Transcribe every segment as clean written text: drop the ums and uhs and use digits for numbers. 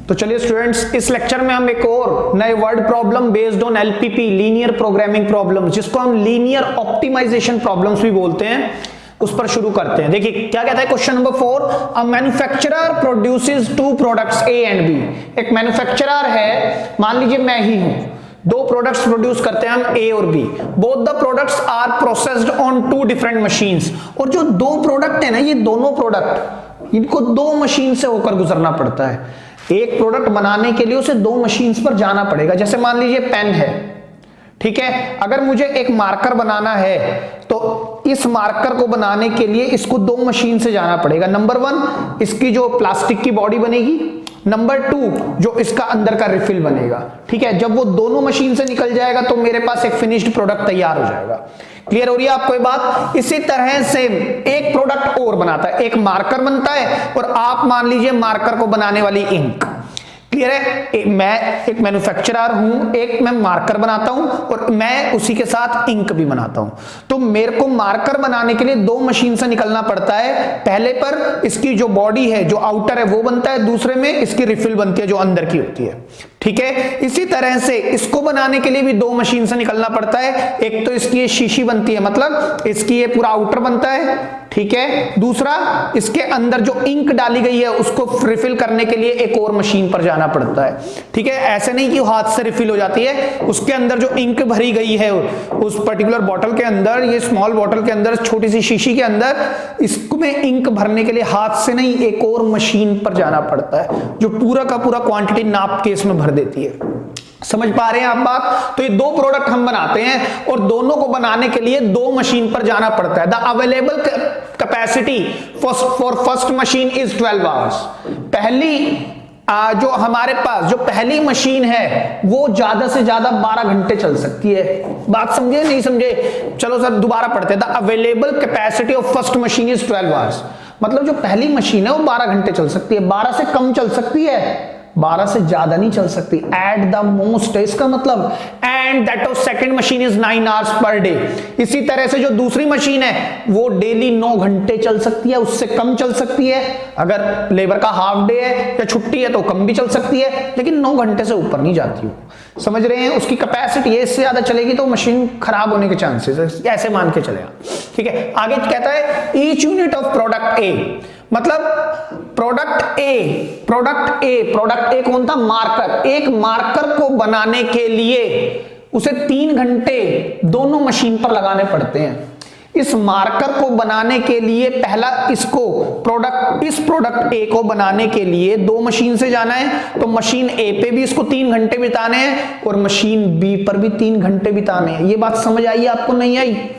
तो चलिए स्टूडेंट्स, इस लेक्चर में हम एक और नए word problem based on LPP, linear programming problem, जिसको हम लीनियर ऑप्टिमाइजेशन प्रॉब्लम्स भी बोलते हैं, उस पर शुरू करते हैं। देखिए क्या कहता है question number 4, a manufacturer produces two products A and B. एक मैन्युफैक्चरर है, मान लीजिए मैं ही हूं, दो प्रोडक्ट्स प्रोड्यूस करते हैं हम ए और B. Both the products are processed on two different machines. और जो दो प्रोडक्ट है ना, ये दोनों प्रोडक्ट, इनको दो मशीन से होकर गुजरना पड़ता है। एक प्रोडक्ट बनाने के लिए उसे दो मशीन्स पर जाना पड़ेगा। जैसे मान लीजिए पेन है, ठीक है, अगर मुझे एक मार्कर बनाना है तो इस मार्कर को बनाने के लिए इसको दो मशीन से जाना पड़ेगा। नंबर 1 इसकी जो प्लास्टिक की बॉडी बनेगी, नंबर 2 जो इसका अंदर का रिफिल बनेगा। ठीक है, जब वो दोनों मशीन से निकल जाएगा तो मेरे पास एक फिनिश्ड प्रोडक्ट तैयार हो जाएगा। क्लियर हो रही है आपको ये बात? इसी तरह से एक प्रोडक्ट और बनाता है, एक मार्कर बनता है और आप मान लीजिए मार्कर को बनाने वाली इंक। क्लियर है? मैं एक मैन्युफैक्चरर हूं, एक मैं मार्कर बनाता हूं और मैं उसी के साथ इंक भी बनाता हूं। तो मेरे को मार्कर बनाने के लिए दो मशीन से निकलना पड़ता है। पहले पर इसकी जो बॉडी है, जो आउटर है, वो बनता है, दूसरे में इसकी रिफिल बनती है जो अंदर की होती है। ठीक है, इसी तरह से इसको बनाने के लिए भी दो मशीन से निकलना पड़ता है। एक तो इसकी ये शीशी बनती है, मतलब इसकी ये पूरा आउटर बनता है, ठीक है, दूसरा इसके अंदर जो इंक डाली गई है उसको रिफिल करने के लिए एक और मशीन पर जाना पड़ता है। ठीक है, ऐसे नहीं कि हाथ से रिफिल हो जाती है, उसके अंदर जो इंक भरी गई है उस पर्टिकुलर बॉटल के अंदर, ये स्मॉल बॉटल के अंदर, छोटी सी शीशी के अंदर, इसमें इंक भरने के लिए हाथ से नहीं एक और मशीन पर जाना पड़ता है जो पूरा का पूरा क्वांटिटी नाप के इसमें भर देती है। समझ पा रहे हैं आप बात? तो ये दो प्रोडक्ट हम बनाते हैं और दोनों को बनाने के लिए दो मशीन पर जाना पड़ता है। The available capacity for first machine is 12 hours. पहली जो हमारे पास जो पहली मशीन है वो ज्यादा से ज्यादा 12 घंटे चल सकती है। बात समझे नहीं समझे? चलो सर दोबारा पढ़ते हैं। The available capacity of first machine is 12 hours. मतलब जो पहली मशीन है वो 12 घंटे चल सकती है, 12 से कम चल सकती है, 12 से ज्यादा नहीं चल सकती। एट द मोस्ट है इसका मतलब। And that of second machine is 9 hours per day. इसी तरह से जो दूसरी मशीन है वो डेली 9 घंटे चल सकती है, उससे कम चल सकती है। अगर लेबर का हाफ डे है या छुट्टी है तो कम भी चल सकती है, लेकिन 9 घंटे से ऊपर नहीं जाती हो। समझ रहे हैं? उसकी कैपेसिटी है, इससे ज्यादा चलेगी तो मशीन खराब होने के चांसेस, ऐसे मान के चलेगा। ठीक है, आगे कहता है ईच यूनिट ऑफ प्रोडक्ट ए, मतलब प्रोडक्ट ए कौन था? मार्कर। एक मार्कर को बनाने के लिए उसे 3 घंटे दोनों मशीन पर लगाने पड़ते हैं। इस मार्कर को बनाने के लिए पहला इस प्रोडक्ट ए को बनाने के लिए दो मशीन से जाना है, तो मशीन ए पे भी इसको 3 घंटे बिताने हैं और मशीन बी पर भी 3 घंटे बिताने हैं। ये बात समझ आई आपको? नहीं आई?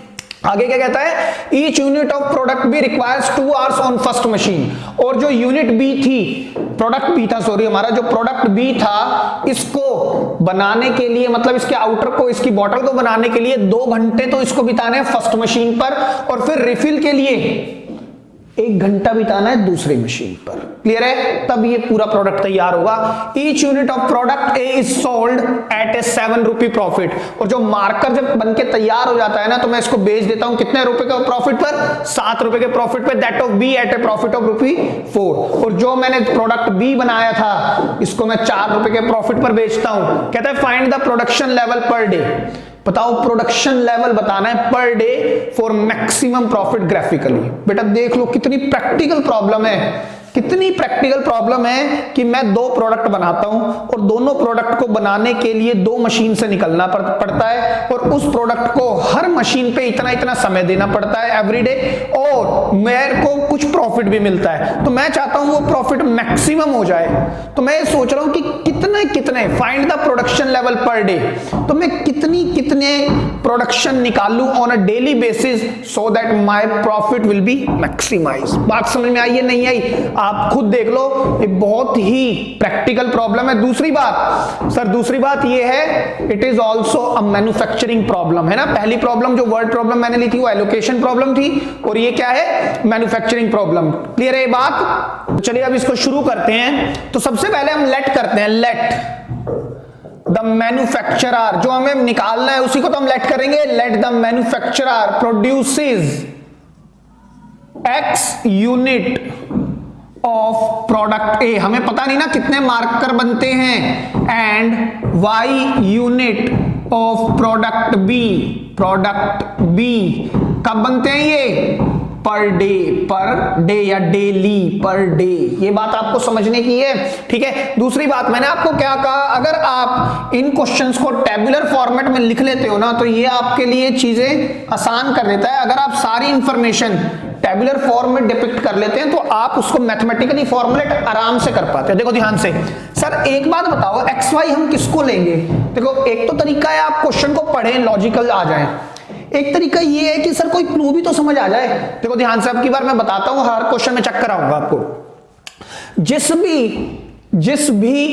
आगे क्या कहता है? Each unit of product B requires 2 hours on first machine. और जो यूनिट बी थी, प्रोडक्ट बी था, सॉरी, हमारा जो प्रोडक्ट बी था, इसको बनाने के लिए, मतलब इसके आउटर को, इसकी बॉटल को बनाने के लिए 2 घंटे तो इसको बिताने हैं फर्स्ट मशीन पर, और फिर रिफिल के लिए 1 घंटा बिताना है दूसरी मशीन पर। क्लियर है? तब ये पूरा प्रोडक्ट तैयार होगा। Each unit of product A is sold at A 7 rupee profit. और जो मार्कर जब बनके तैयार हो जाता है ना, तो मैं इसको बेच देता हूं कितने रुपए के प्रॉफिट पर? 7 रुपए के प्रॉफिट पर। That of B at a profit of ₹4। और जो मैंने प्रोडक्ट बी बनाया था, इसको मैं 4 रुपए के प्रॉफिट पर बेचता हूं। कहता है find the production level per day. बताओ प्रोडक्शन लेवल बताना है per day for maximum profit graphically. बेटा देख लो कितनी प्रैक्टिकल प्रॉब्लम है, कितनी प्रैक्टिकल प्रॉब्लम है कि मैं दो प्रोडक्ट बनाता हूं और दोनों प्रोडक्ट को बनाने के लिए दो मशीन से निकलना पड़ता है और उस प्रोडक्ट को हर मशीन पे इतना समय देना पड़ता है एवरीडे, और मेरे को कुछ प्रॉफिट भी मिलता है। तो मैं चाहता हूं वो प्रॉफिट मैक्सिमम हो जाए। तो मैं सोच रहा हूं कि कितने find the production level per day, तो मैं कितने प्रोडक्शन निकालूं on a daily basis so that my profit will be maximise. बात समझ में आई है? नहीं आई? आप खुद देख लो, ये बहुत ही प्रैक्टिकल प्रॉब्लम है। दूसरी बात ये है, it is also a manufacturing problem, है ना। पहली प्रॉब्लम जो वर्ड प्रॉब्लम मैंने ली थी वो एलोकेशन प्रॉब्लम थी, और ये क्या है? Manufacturing problem. क्लियर है ये बात? चलिए अब इसको शुरू करते हैं। तो सबसे पहले हम लेट करते हैं। लेट द मैन्युफैक्चरर, जो हमें निकालना है उसी को तो हम लेट करेंगे। Let the manufacturer produces X unit of product A, हमें पता नहीं ना कितने मार्कर बनते हैं, and y unit of product B कब बनते हैं ये, पर डे या डेली पर डे। ये बात आपको समझने की है, ठीक है। दूसरी बात मैंने आपको क्या कहा, अगर आप इन क्वेश्चंस को टेबुलर फॉर्मेट में लिख लेते हो ना तो ये आपके लिए चीजें आसान कर देता है। अगर आप सारी इंफॉर्मेशन टेबुलर फॉर्म में डिपिक्ट कर लेते हैं तो आप उसको मैथमेटिकली फॉर्मुलेट आराम से कर पाते हैं। देखो ध्यान से, सर एक बात बताओ, एक्स वाई हम किसको लेंगे? देखो एक तो तरीका है आप क्वेश्चन को पढ़ें, लॉजिकल आ जाए। एक तरीका ये है कि सर कोई क्लू भी तो समझ आ जाए। देखो ध्यान से, अब की बार मैं बताता हूं, हर क्वेश्चन में चेक कराऊंगा आपको। जिस भी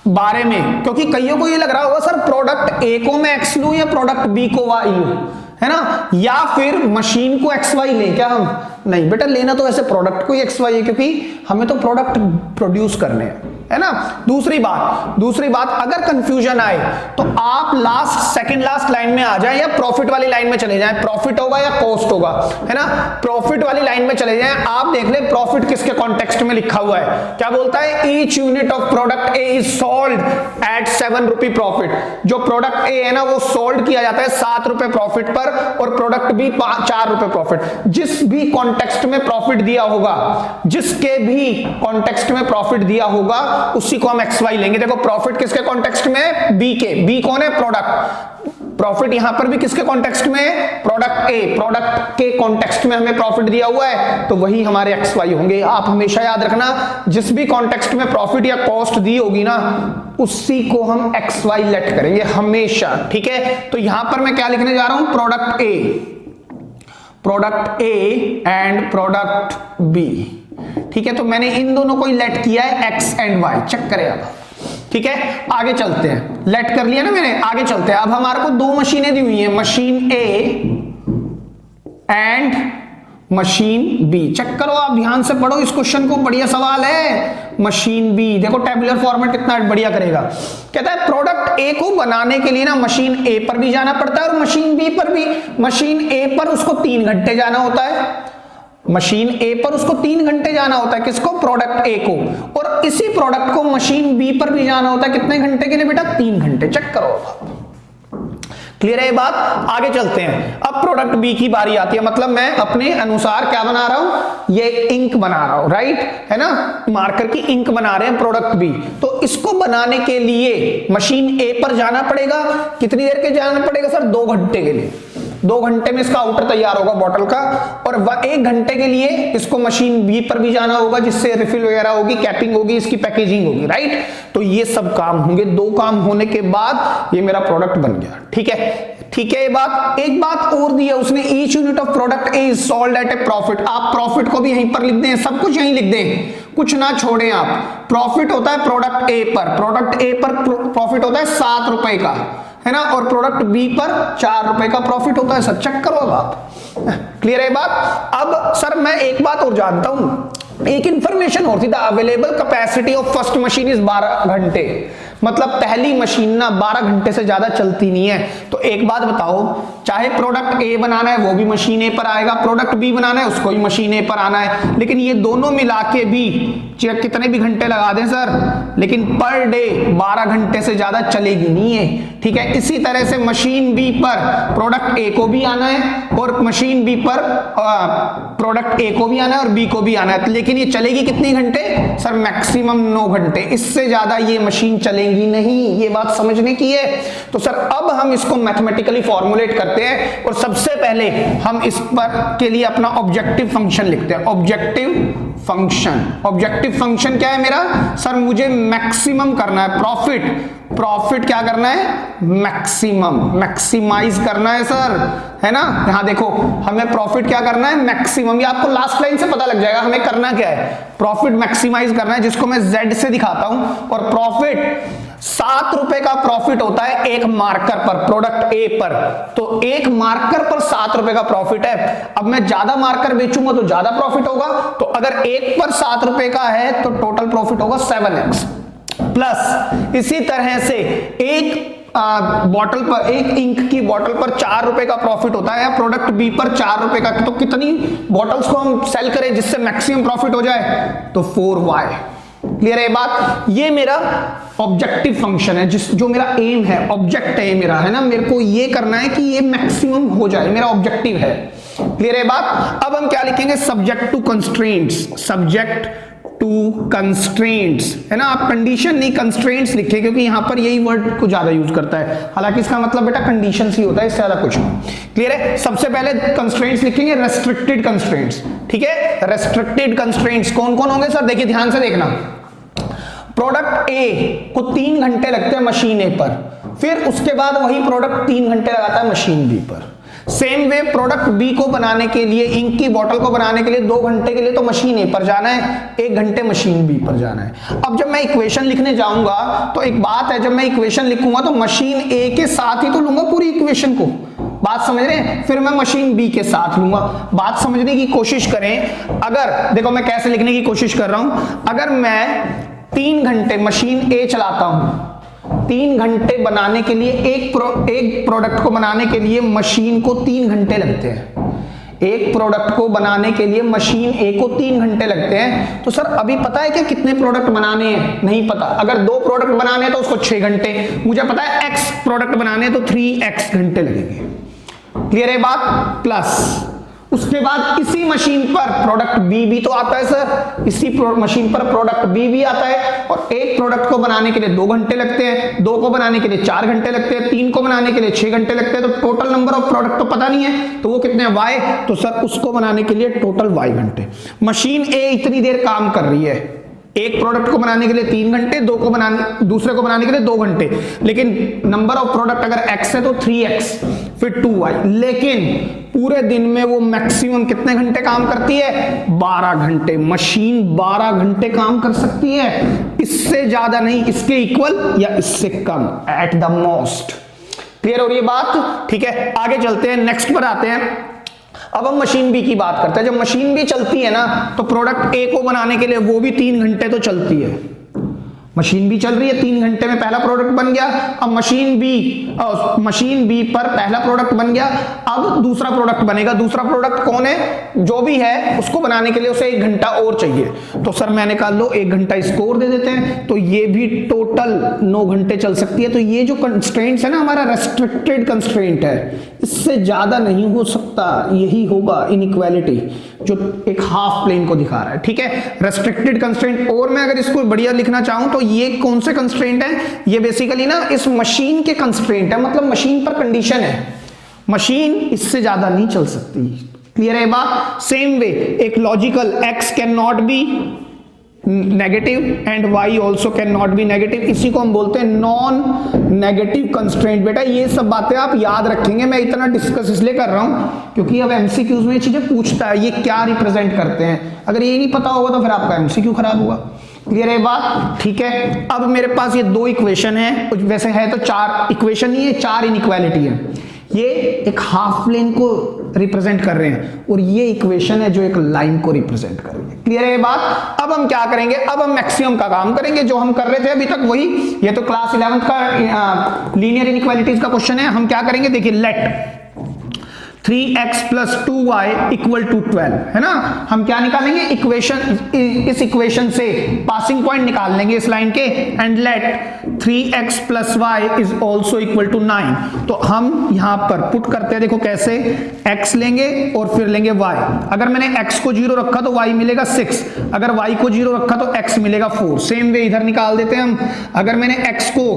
बारे में, क्योंकि कईयों को ये लग रहा होगा सर प्रोडक्ट ए को मैं एक्स लूं या प्रोडक्ट बी को वाई लूं, है ना, या फिर मशीन को एक्स वाई लें क्या हम? नहीं बेटा, लेना तो ऐसे प्रोडक्ट को ही एक्स वाई है, क्योंकि हमें तो प्रोडक्ट प्रोड्यूस करने हैं, है ना। दूसरी बात अगर कंफ्यूजन आए तो आप सेकंड लास्ट लाइन में आ जाएं या प्रॉफिट वाली लाइन में चले जाएं। प्रॉफिट होगा या कॉस्ट होगा, है ना, प्रॉफिट वाली लाइन में चले जाएं। आप देख ले प्रॉफिट किसके कॉन्टेक्स्ट में लिखा हुआ है, क्या बोलता है, each unit of product A is sold at 7 rupee profit. जो प्रोडक्ट ए है ना वो सोल्ड किया जाता है 7 रुपए प्रॉफिट पर, और प्रोडक्ट बी 4 रुपए प्रॉफिट। जिस भी कॉन्टेक्स्ट में प्रॉफिट दिया होगा, जिसके भी कॉन्टेक्स्ट में प्रॉफिट दिया होगा उसी को हम एक्स वाई लेंगे। देखो प्रॉफिट किसके कॉन्टेक्स्ट में, बी के, बी कौन है, प्रोडक्ट। प्रॉफिट यहां पर भी किसके कॉन्टेक्स्ट में, प्रोडक्ट ए, प्रोडक्ट के कॉन्टेक्स्ट में हमें प्रॉफिट दिया हुआ है तो वही हमारे एक्स वाई होंगे। आप हमेशा याद रखना, जिस भी कॉन्टेक्स्ट में प्रॉफिट या कॉस्ट दी होगी ना उसी को हम एक्स वाई लेट करेंगे हमेशा, ठीक है। तो यहां पर मैं क्या लिखने जा रहा हूं, product A and product B, ठीक है। तो मैंने इन दोनों को ही लेट किया है एक्स एंड वाई, चेक करें आप, ठीक है। आगे चलते हैं, लेट कर लिया ना मैंने, आगे चलते हैं। अब हमारे को 2 मशीनें दी हुई हैं, machine A and machine B. Check करो आप, ध्यान से पढ़ो इस क्वेश्चन को, बढ़िया सवाल है। मशीन बी, देखो टेबुलर फॉर्मेट कितना बढ़िया करेगा। कहता है प्रोडक्ट ए को बनाने के लिए ना मशीन ए पर भी जाना पड़ता है और मशीन बी पर भी। मशीन ए पर उसको 3 घंटे जाना होता है, मशीन ए पर उसको 3 घंटे जाना होता है, किसको, प्रोडक्ट ए को। और इसी प्रोडक्ट को मशीन बी पर भी जाना होता है, कितने घंटे के लिए बेटा, 3 घंटे। चेक करो, क्लियर है ये बात। आगे चलते हैं, अब प्रोडक्ट बी की बारी आती है, मतलब मैं अपने अनुसार क्या बना रहा हूं, ये इंक बना रहा हूं, राइट, है ना, मार्कर की इंक बना रहे हैं प्रोडक्ट बी। तो इसको बनाने के लिए मशीन ए पर जाना पड़ेगा, कितनी देर के जाना पड़ेगा सर, 2 घंटे के लिए। 2 घंटे में इसका आउटर तैयार होगा बॉटल का, और 1 घंटे के लिए इसको मशीन बी पर भी जाना होगा, जिससे रिफिल वगैरह होगी, कैपिंग होगी, इसकी पैकेजिंग होगी, राइट। तो ये सब काम होंगे, 2 काम होने के बाद ये मेरा प्रोडक्ट बन गया, ठीक है, ठीक है। ये बात, एक बात और दी है उसने, each unit of product A is sold at a profit. आप प्रॉफिट को भी यहीं पर लिख दें, सब कुछ यहीं लिख दें, कुछ ना छोड़ें आप। प्रॉफिट होता है प्रोडक्ट ए पर, प्रोडक्ट ए पर प्रॉफिट होता है 7 रुपए का, है ना, और प्रोडक्ट बी पर 4 रुपए का प्रॉफिट होता है सर। चेक करो अब आप, क्लियर है बात। अब सर मैं एक बात और जानता हूं, एक इंफॉर्मेशन और थी, the available capacity of first machine is 12 घंटे। मतलब पहली मशीन ना 12 घंटे से ज्यादा चलती नहीं है। तो एक बात बताओ, चाहे प्रोडक्ट ए बनाना है वो भी मशीन ए पर आएगा, प्रोडक्ट बी बनाना है उसको भी मशीन ए पर आना है, लेकिन ये दोनों मिला के भी कितने भी घंटे लगा दें सर, लेकिन पर डे 12 घंटे से ज्यादा चलेगी नहीं है, ठीक है। इसी तरह से मशीन बी पर प्रोडक्ट ए को भी आना है और मशीन बी पर प्रोडक्ट ए को भी आना है और बी को भी आना है, लेकिन ये चलेगी कितने घंटे सर, मैक्सिमम 9 घंटे, इससे ज्यादा ये मशीन चलेगी नहीं। ये बात समझने की है। तो सर अब हम इसको मैथमेटिकली फॉर्मुलेट करते हैं, और सबसे पहले हम इस पर के लिए अपना ऑब्जेक्टिव फंक्शन लिखते हैं। ऑब्जेक्टिव फंक्शन क्या है मेरा सर, मुझे मैक्सिमम करना है प्रॉफिट क्या करना है, मैक्सिमाइज करना है सर, है ना। यहां देखो हमें प्रॉफिट क्या करना है, मैक्सिमम। ये आपको लास्ट लाइन से पता लग जाएगा हमें करना क्या है, प्रॉफिट मैक्सिमाइज करना है, जिसको मैं Z से दिखाता हूं। और प्रॉफिट 7 रुपए का प्रॉफिट होता है एक मार्कर पर, प्रोडक्ट ए पर। तो एक मार्कर पर 7 रुपए का प्रॉफिट है। अब मैं ज्यादा मार्कर बेचूंगा तो ज्यादा प्रॉफिट होगा, तो अगर एक पर 7 रुपए का है तो टोटल प्रॉफिट होगा 7x प्लस। इसी तरह से एक बॉटल पर, एक इंक की बॉटल पर 4 रुपए का प्रॉफिट होता है या प्रोडक्ट बी पर 4 रुपए का, तो कितनी बॉटल्स को हम सेल करें जिससे मैक्सिमम प्रॉफिट हो जाए? तो 4y। क्लियर है बात? ये मेरा ऑब्जेक्टिव फंक्शन है, जो मेरा एम है, ऑब्जेक्ट है मेरा, है ना, मेरे को ये करना है कि ये मैक्सिमम हो जाए, मेरा ऑब्जेक्टिव है। क्लियर है बात? अब हम क्या लिखेंगे? Subject to constraints, subject to constraints, है ना, आप कंडीशन नहीं कंस्ट्रेंट्स लिखें, क्योंकि यहां पर यही वर्ड को ज्यादा यूज करता है, हालांकि इसका मतलब बेटा कंडीशंस ही होता है, इससे ज्यादा कुछ नहीं। क्लियर है? सबसे पहले कंस्ट्रेंट्स लिखेंगे, रेस्ट्रिक्टेड कंस्ट्रेंट्स। ठीक है, रेस्ट्रिक्टेड कंस्ट्रेंट्स कौन कौन होंगे सर? देखिए ध्यान से देखना, प्रोडक्ट ए को 3 घंटे लगते हैं मशीन ए पर, फिर उसके बाद वही प्रोडक्ट 3 घंटे लगाता है मशीन बी पर। सेम वे प्रोडक्ट बी को बनाने के लिए, इंक की बोतल को बनाने के लिए 2 घंटे के लिए तो मशीन ए पर जाना है, 1 घंटे मशीन बी पर जाना है। अब जब मैं इक्वेशन लिखने जाऊंगा तो एक बात है, जब मैं इक्वेशन लिखूंगा तो मशीन ए के साथ ही तो लूंगा पूरी इक्वेशन को, बात समझ रहे हैं? फिर मैं मशीन बी के साथ लूंगा। बात समझने की कोशिश करें, अगर देखो मैं कैसे लिखने की कोशिश कर रहा हूं, अगर मैं 3 घंटे मशीन ए चलाता हूं, 3 घंटे बनाने के लिए एक प्रोडक्ट को बनाने के लिए मशीन को 3 घंटे लगते हैं, एक प्रोडक्ट को बनाने के लिए मशीन ए को 3 घंटे लगते हैं, तो सर अभी पता है कि कितने प्रोडक्ट बनाने हैं? नहीं पता। अगर 2 प्रोडक्ट बनाने हैं तो उसको 6 घंटे, मुझे पता है x प्रोडक्ट बनाने हैं तो 3x घंटे लगेंगे। क्लियर है बात? प्लस उसके बाद इसी मशीन पर प्रोडक्ट बी भी तो आता है सर, इसी मशीन पर प्रोडक्ट बी भी आता है, और एक प्रोडक्ट को बनाने के लिए 2 घंटे लगते हैं, 2 को बनाने के लिए 4 घंटे लगते हैं, 3 को बनाने के लिए 6 घंटे लगते हैं, तो टोटल नंबर ऑफ प्रोडक्ट तो पता नहीं है, तो वो कितने हैं? y। तो सर उसको बनाने के लिए टोटल y घंटे। मशीन ए इतनी देर काम कर रही है, एक प्रोडक्ट को बनाने के लिए 3 घंटे, दूसरे को बनाने के लिए 2 घंटे, लेकिन नंबर ऑफ प्रोडक्ट अगर x है तो 3x, फिर 2y, लेकिन पूरे दिन में वो मैक्सिमम कितने घंटे काम करती है? 12 घंटे। मशीन 12 घंटे काम कर सकती है, इससे ज्यादा नहीं, इसके इक्वल या इससे कम, एट द मोस्ट। क्लियर हो रही है बात? ठीक है, आगे चलते हैं, नेक्स्ट पर आते हैं। अब हम मशीन बी की बात करते हैं। जब मशीन बी चलती है ना, तो प्रोडक्ट ए को बनाने के लिए वो भी 3 घंटे तो चलती है, मशीन बी चल रही है, 3 घंटे में पहला प्रोडक्ट बन गया। अब मशीन बी पर पहला प्रोडक्ट बन गया, अब दूसरा प्रोडक्ट बनेगा। दूसरा प्रोडक्ट कौन है? जो भी है उसको बनाने के लिए उसे 1 घंटा और चाहिए, तो सर मैं निकाल लो 1 घंटा इसको और दे देते हैं, तो ये भी टोटल 9 घंटे चल सकती है। तो ये जो कंस्ट्रेंट्स है ना, हमारा रेस्ट्रिक्टेड कंस्ट्रेंट है, इससे ज्यादा नहीं हो सकता, यही होगा इनइक्वालिटी जो एक हाफ प्लेन को दिखा रहा है। ठीक है, रेस्ट्रिक्टेड कंस्ट्रेंट। और मैं अगर इसको बढ़िया लिखना चाहूं तो ये कौन से कंस्ट्रेंट है? ये बेसिकली ना इस मशीन के कंस्ट्रेंट है, मतलब मशीन पर कंडीशन है, मशीन इससे ज्यादा नहीं चल सकती। क्लियर है बात? सेम वे एक logical x can not be negative and y also can not be negative, इसी को हम बोलते हैं नॉन नेगेटिव कंस्ट्रेंट। बेटा ये सब बातें आप याद रखेंगे, मैं इतना डिस्कस इसलिए कर रहा हूं क्योंकि अब एमसीक्यूज में ये चीजें पूछता है, ये क्या रिप्रेजेंट करते हैं। अगर ये नहीं पता होगा तो फिर आपका एमसीक्यू खराब होगा। क्लियर है बात? ठीक है, अब मेरे पास ये 2 इक्वेशन है, वैसे है तो 4 इक्वेशन नहीं है, 4 इनइक्वालिटी है। ये एक हाफ प्लेन को रिप्रेजेंट कर रहे हैं और ये इक्वेशन है जो एक लाइन को रिप्रेजेंट कर रही है। क्लियर है ये बात? अब हम क्या करेंगे? अब हम मैक्सिमम का काम करेंगे, जो हम कर रहे थे अभी तक वही। ये तो क्लास 11th का लीनियर इनइक्वालिटीज का क्वेश्चन है। हम क्या करेंगे? देखिए, लेट 3x + 2y = 12, है ना। हम क्या निकालेंगे? इक्वेशन, इस इक्वेशन से पासिंग पॉइंट निकाल लेंगे इस लाइन के, एंड लेट 3x + y = 9। तो हम यहां पर पुट करते हैं, देखो कैसे, x लेंगे और फिर लेंगे y। अगर मैंने x को 0 रखा तो y मिलेगा 6, अगर y को 0 रखा तो x मिलेगा 4। सेम वे इधर निकाल देते हैं हम। अगर मैंने x को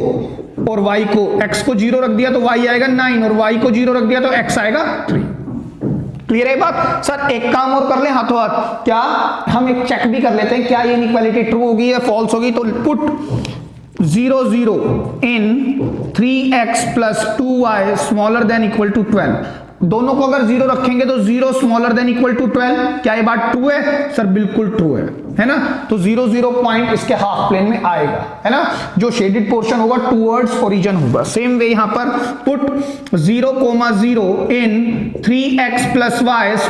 और y को, x को 0 रख दिया तो y आएगा 9 और y को 0 रख दिया तो x आएगा 3। क्लियर है बात? सर एक काम और कर ले हाथों हाथ, क्या हम एक चेक भी कर लेते हैं, क्या ये इनइक्वालिटी ट्रू होगी या फॉल्स होगी। तो पुट 0 0 इन 3x + 2y ≤ 12। दोनों को अगर 0 रखेंगे तो 0 ≤ 12। क्या ये बात ट्रू है? सर बिल्कुल ट्रू है ना। तो 0 0 पॉइंट इसके हाफ प्लेन में आएगा, है ना। जो शेडेड पोर्शन होगा टूवर्ड्स ओरिजिन होगा। सेम वे यहां पर पुट 0, 0 इन 3x + y ≤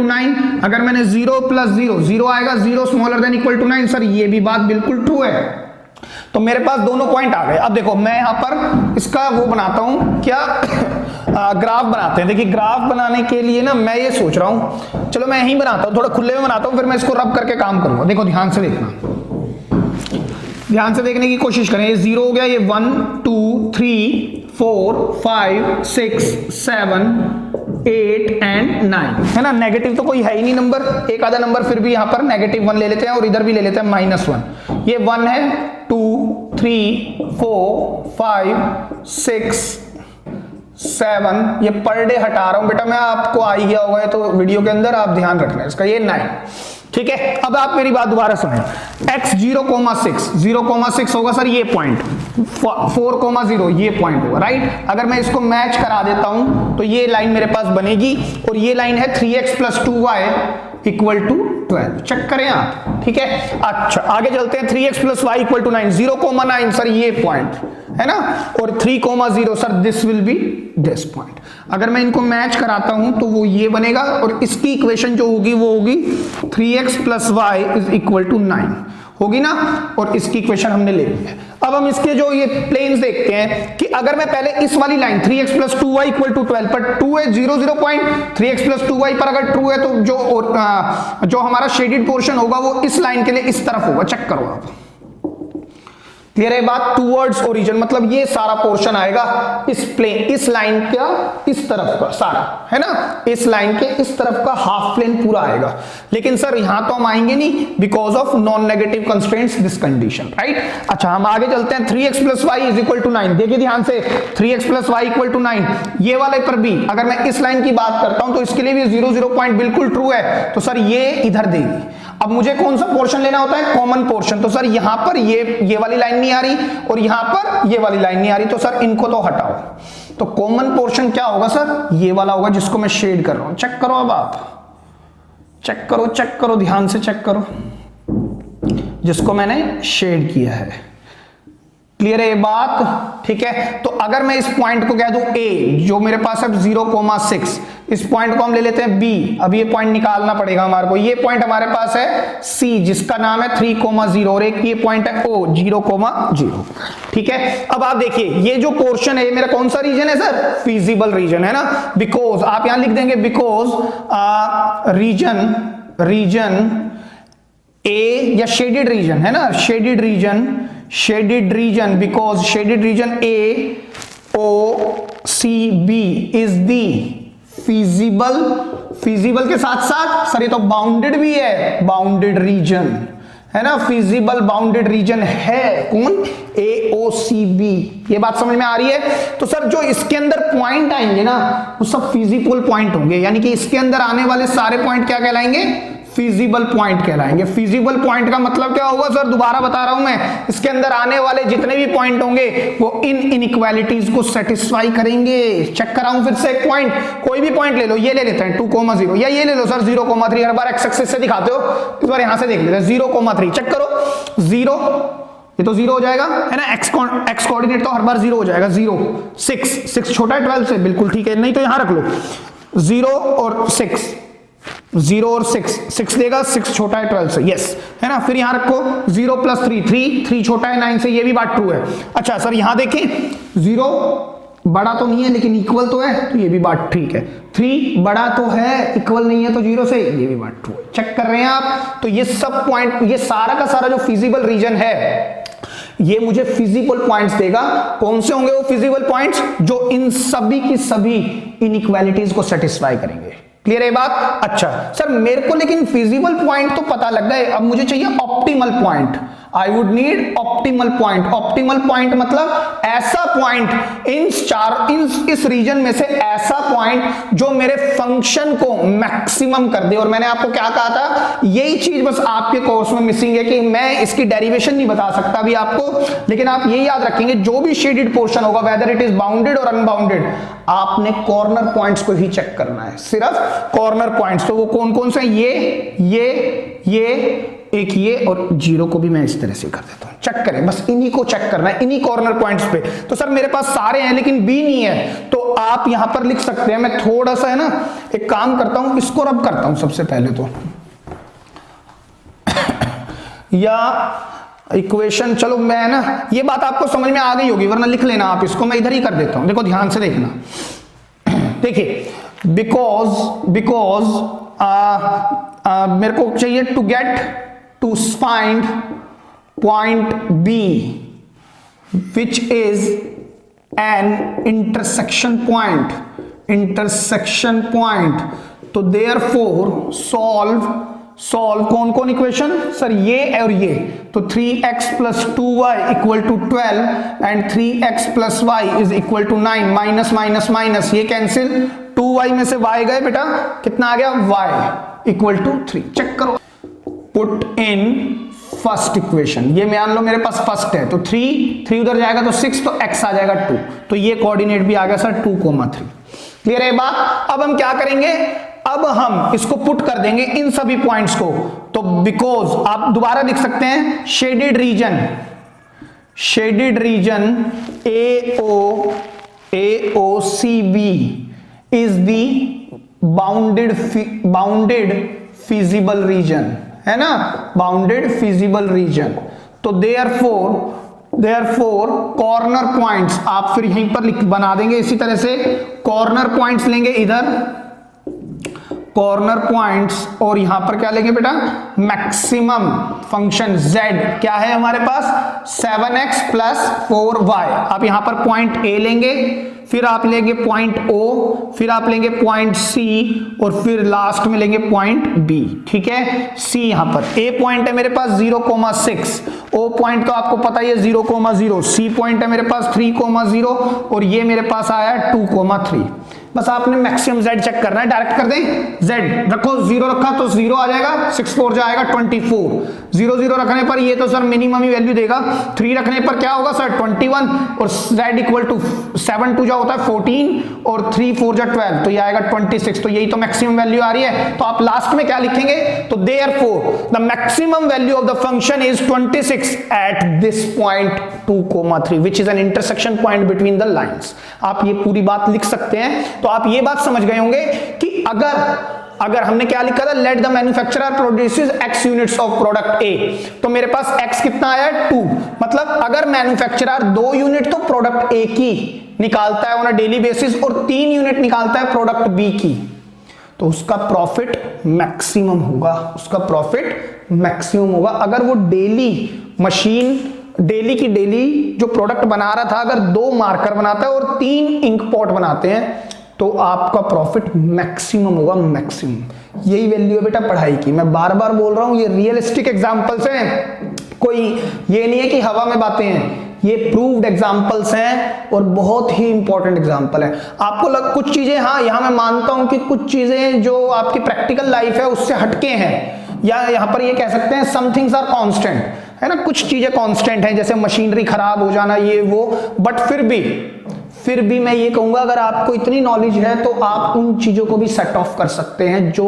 9। अगर मैंने 0 + 0 0 आएगा, 0 ≤ 9। सर ये भी बात बिल्कुल ट्रू है। तो मेरे पास दोनों पॉइंट आ गए। अब देखो मैं यहां पर इसका वो बनाता हूं, क्या ग्राफ बनाते हैं। देखिए ग्राफ बनाने के लिए ना मैं ये सोच रहा हूं, चलो मैं यहीं बनाता हूं, थोड़ा खुले में बनाता हूं, फिर मैं इसको रब करके काम करूंगा। देखो ध्यान से देखना, ध्यान से देखने की कोशिश करें। ये 0 हो गया, ये 1 2 3 4 5 6 7 8 एंड 9 है ना। नेगेटिव तो कोई है ही नहीं नंबर, एक आधा नंबर फिर भी यहां पर -1 ले लेते हैं और इधर भी ले लेते हैं -1। ये 1 है, 2 3 4 5 6 7, ये पर डे हटा रहा हूं बेटा मैं, आपको आ ही गया होगा तो वीडियो के अंदर, आप ध्यान रखना इसका। ये 9, ठीक है। अब आप मेरी बात दोबारा सुनें। x 0,6 होगा सर ये पॉइंट, 4,0 ये पॉइंट होगा, राइट। अगर मैं इसको मैच करा देता हूं तो ये लाइन मेरे पास बनेगी, और ये लाइन है 3x + 2y = 12। चेक करें आप, ठीक है। अच्छा आगे चलते हैं। 3x + y = 9, 0,9 सर ये पॉइंट है ना, और 3,0 sir this will be this point. अगर मैं इनको मैच कराता हूं तो वो ये बनेगा, और इसकी इक्वेशन जो होगी वो होगी 3x + y = 9 होगी ना, और इसकी इक्वेशन हमने ले ली है। अब हम इसके जो ये प्लेन्स देखते हैं कि अगर मैं पहले इस वाली लाइन 3x + 2y = 12 पर 2 है 0 पॉइंट, 3x + 2y पर अगर ट्रू है तो जो हमारा शेडेड पोर्शन होगा वो इस लाइन के लिए इस तरफ होगा। चेक करो आप, क्लियर है बात। टूवर्ड्स ओरिजिन मतलब ये सारा पोर्शन आएगा इस प्लेन, इस लाइन का इस तरफ का सारा, है ना, इस लाइन के इस तरफ का हाफ प्लेन पूरा आएगा। लेकिन सर यहां तो हम आएंगे नहीं because of non negative constraints this condition, right. अच्छा हम आगे चलते हैं। 3x + y = 9, देखिए ध्यान से, 3x + y = 9, ये वाले पर भी अगर मैं इस लाइन की बात करता हूं तो इसके लिए भी 0 पॉइंट बिल्कुल ट्रू है, तो सर ये इधर देगी। अब मुझे कौन सा पोर्शन लेना होता है, कॉमन पोर्शन। तो सर यहां पर ये वाली लाइन नहीं आ रही और यहां पर ये वाली लाइन नहीं आ रही, तो सर इनको तो हटाओ। तो कॉमन पोर्शन क्या होगा सर, ये वाला होगा जिसको मैं शेड कर रहा हूं। चेक करो अब आप, चेक करो ध्यान से चेक करो, जिसको मैंने शेड किया है। क्लियर है ये बात, ठीक है। तो अगर मैं इस पॉइंट को कह दूं A, जो मेरे पास है 0,6, इस पॉइंट को हम ले लेते हैं B। अब ये पॉइंट निकालना पड़ेगा हमारे को। ये पॉइंट हमारे पास है C जिसका नाम है 3,0 और एक ये पॉइंट है O 0,0, ठीक है। अब आप देखिए ये जो पोर्शन है मेरा कौन सा रीजन है सर, फीजिबल रीजन है ना, बिकॉज आप यहां लिख देंगे बिकॉज रीजन A या शेडेड रीजन है ना, shaded region because shaded reason AOCB is the feasible के साथ साथ सर ये तो बाउंडेड भी है, बाउंडेड रीजन है ना, फीजिबल बाउंडेड रीजन है कौन, AOCB। ये बात समझ में आ रही है। तो सर जो इसके अंदर पॉइंट आएंगे ना वो सब फीजिबल पॉइंट होंगे, यानी कि इसके अंदर आने वाले सारे पॉइंट क्या कहलाएंगे, फीजिबल पॉइंट कहलाएंगे। फीजिबल पॉइंट का मतलब क्या होगा सर, दोबारा बता रहा हूं मैं, इसके अंदर आने वाले जितने भी पॉइंट होंगे वो इन इनइक्वालिटीज को सेटिस्फाई करेंगे। चेक कराऊं फिर से एक पॉइंट, कोई भी पॉइंट ले लो, ये ले लेते हैं 2,0 या ये ले लो सर 0,3, हर बार एक्स एक्सिस से दिखाते हो, इस बार यहां से देख लेते हैं 0,3। चेक करो 0, ये तो 0 हो जाएगा है ना, एक्स कोऑर्डिनेट तो हर बार 0 हो जाएगा। 0 6 छोटा है 12 से, बिल्कुल ठीक है, नहीं तो यहां रख लो 0 और 6, 0 और 6 देगा, 6 छोटा है 12 से, यस है ना। फिर यहां रखो 0 + 3 छोटा है 9 से, ये भी बात ट्रू है। अच्छा सर यहां देखें 0 बड़ा तो नहीं है लेकिन इक्वल तो है, तो ये भी बात ठीक है। 3 बड़ा तो है इक्वल नहीं है तो 0 से, ये भी बात ट्रू है। चेक कर रहे हैं आप। तो ये सब पॉइंट, ये सारा का सारा जो फिजिबल रीजन है ये मुझे फिजिबल पॉइंट्स देगा। कौन से होंगे वो फिजिबल पॉइंट्स, जो इन सभी की सभी इनइक्वालिटीज को सेटिस्फाई करेंगे। क्लियर है बात। अच्छा सर मेरे को लेकिन फिजिबल पॉइंट तो पता लग गए, अब मुझे चाहिए optimal point. I would need optimal point. Optimal point मतलब ऐसा पॉइंट इस रीजन में से ऐसा पॉइंट जो मेरे फंक्शन को मैक्सिमम कर दे। और मैंने आपको क्या कहा था, यही चीज बस आपके कोर्स में मिसिंग है कि मैं इसकी डेरिवेशन नहीं बता सकता अभी आपको, लेकिन आप ये याद रखेंगे जो भी शेडेड पोर्शन होगा वेदर इट इज बाउंडेड और अनबाउंडेड, आपने कॉर्नर पॉइंट्स को ही चेक करना है, सिर्फ कॉर्नर पॉइंट्स। तो वो कौन कौन से, ये एक ये और 0 को भी मैं इस तरह से कर देता हूं। चेक करें, बस इन्हीं को चेक करना है, इन्हीं कॉर्नर पॉइंट्स पे। तो सर मेरे पास सारे हैं लेकिन B नहीं है, तो आप यहां पर लिख सकते हैं। मैं थोड़ा सा है ना एक काम करता हूं, इसको रब करता हूं सबसे पहले तो या इक्वेशन, चलो मैं ना ये बात आपको समझ में आ गई होगी, वरना लिख लेना आप इसको, मैं इधर ही कर देता हूं। देखो ध्यान से देखना, देखिए बिकॉज मेरे को चाहिए to find point B which is an intersection point. तो देयरफॉर सॉल्व कौन कौन इक्वेशन सर, ये और ये, तो 3x + 2y = 12 and 3x + y = 9, minus minus minus ये कैंसिल, 2y में से y गए बेटा, कितना आ गया y = 3। चेक करो, पुट इन फर्स्ट इक्वेशन, ये मान लो मेरे पास फर्स्ट है, तो 3 उधर जाएगा तो 6, तो x आ जाएगा 2, तो ये कोऑर्डिनेट भी आ गया सर 2,3। क्लियर है बात? अब हम क्या करेंगे, अब हम इसको पुट कर देंगे इन सभी पॉइंट्स को, तो बिकॉज आप दोबारा लिख सकते हैं shaded region AOCB is the bounded feasible region, है ना, बाउंडेड फिजिबल रीजन। तो देयरफॉर कॉर्नर पॉइंट्स आप फिर यहीं पर बना देंगे इसी तरह से, कॉर्नर पॉइंट्स लेंगे इधर, कॉर्नर पॉइंट्स, और यहां पर क्या लेंगे बेटा, मैक्सिमम फंक्शन z क्या है हमारे पास 7x + 4y। आप यहां पर पॉइंट A लेंगे, फिर आप लेंगे पॉइंट O, फिर आप लेंगे पॉइंट C, और फिर लास्ट में लेंगे पॉइंट B। ठीक है, C यहां पर A पॉइंट है मेरे पास 0,6, O पॉइंट तो आपको पता ही है 0,0, C पॉइंट है मेरे पास 3,0, और ये मेरे पास आया 2,3। बस आपने मैक्सिमम z चेक करना है, डायरेक्ट कर दें, z रखो, 0 रखा तो 0 आ जाएगा, 6 4 जाएगा 24, 0 0 रखने पर ये तो सर मिनिमम ही वैल्यू देगा, 3 रखने पर क्या होगा सर 21, और z = 7 2 होता है 14, और 3 4 12, तो ये आएगा 26, तो यही तो मैक्सिमम वैल्यू आ रही है। तो आप लास्ट में क्या लिखेंगे, तो therefore the maximum value of the function is 26 at this point 2,3 which is an intersection point between the lines. आप ये पूरी बात लिख सकते हैं। तो आप ये बात समझ गए होंगे कि अगर हमने क्या लिखा था, late the manufacturer produces x units of product A, तो मेरे पास x कितना आया 2, मतलब अगर मैन्युफैक्चरर 2 यूनिट तो प्रोडक्ट A की निकालता है ऑन अ डेली बेसिस, और 3 यूनिट निकालता है प्रोडक्ट B की, तो उसका प्रॉफिट मैक्सिमम होगा। अगर वो डेली की डेली जो प्रोडक्ट बना रहा था, अगर 2 मार्कर बनाता है और 3 इंक पॉट बनाते हैं, तो आपका प्रॉफिट मैक्सिमम होगा, मैक्सिमम। यही वैल्यू है बेटा पढ़ाई की, मैं बार बार बोल रहा हूं, ये रियलिस्टिक एग्जांपल्स हैं, कोई ये नहीं है कि हवा में बातें हैं, ये प्रूव्ड एग्जांपल्स हैं और बहुत ही इंपॉर्टेंट एग्जांपल है। आपको कुछ चीजें, हाँ यहां मैं मानता हूं कि कुछ चीजें जो आपकी प्रैक्टिकल लाइफ है उससे हटके हैं, या यहां पर ये कह सकते हैं सम थिंग्स आर कांस्टेंट, है ना, कुछ चीजें कांस्टेंट हैं, जैसे मशीनरी खराब हो जाना ये वो, बट फिर भी मैं ये कहूंगा अगर आपको इतनी नॉलेज है तो आप उन चीजों को भी सेट ऑफ कर सकते हैं जो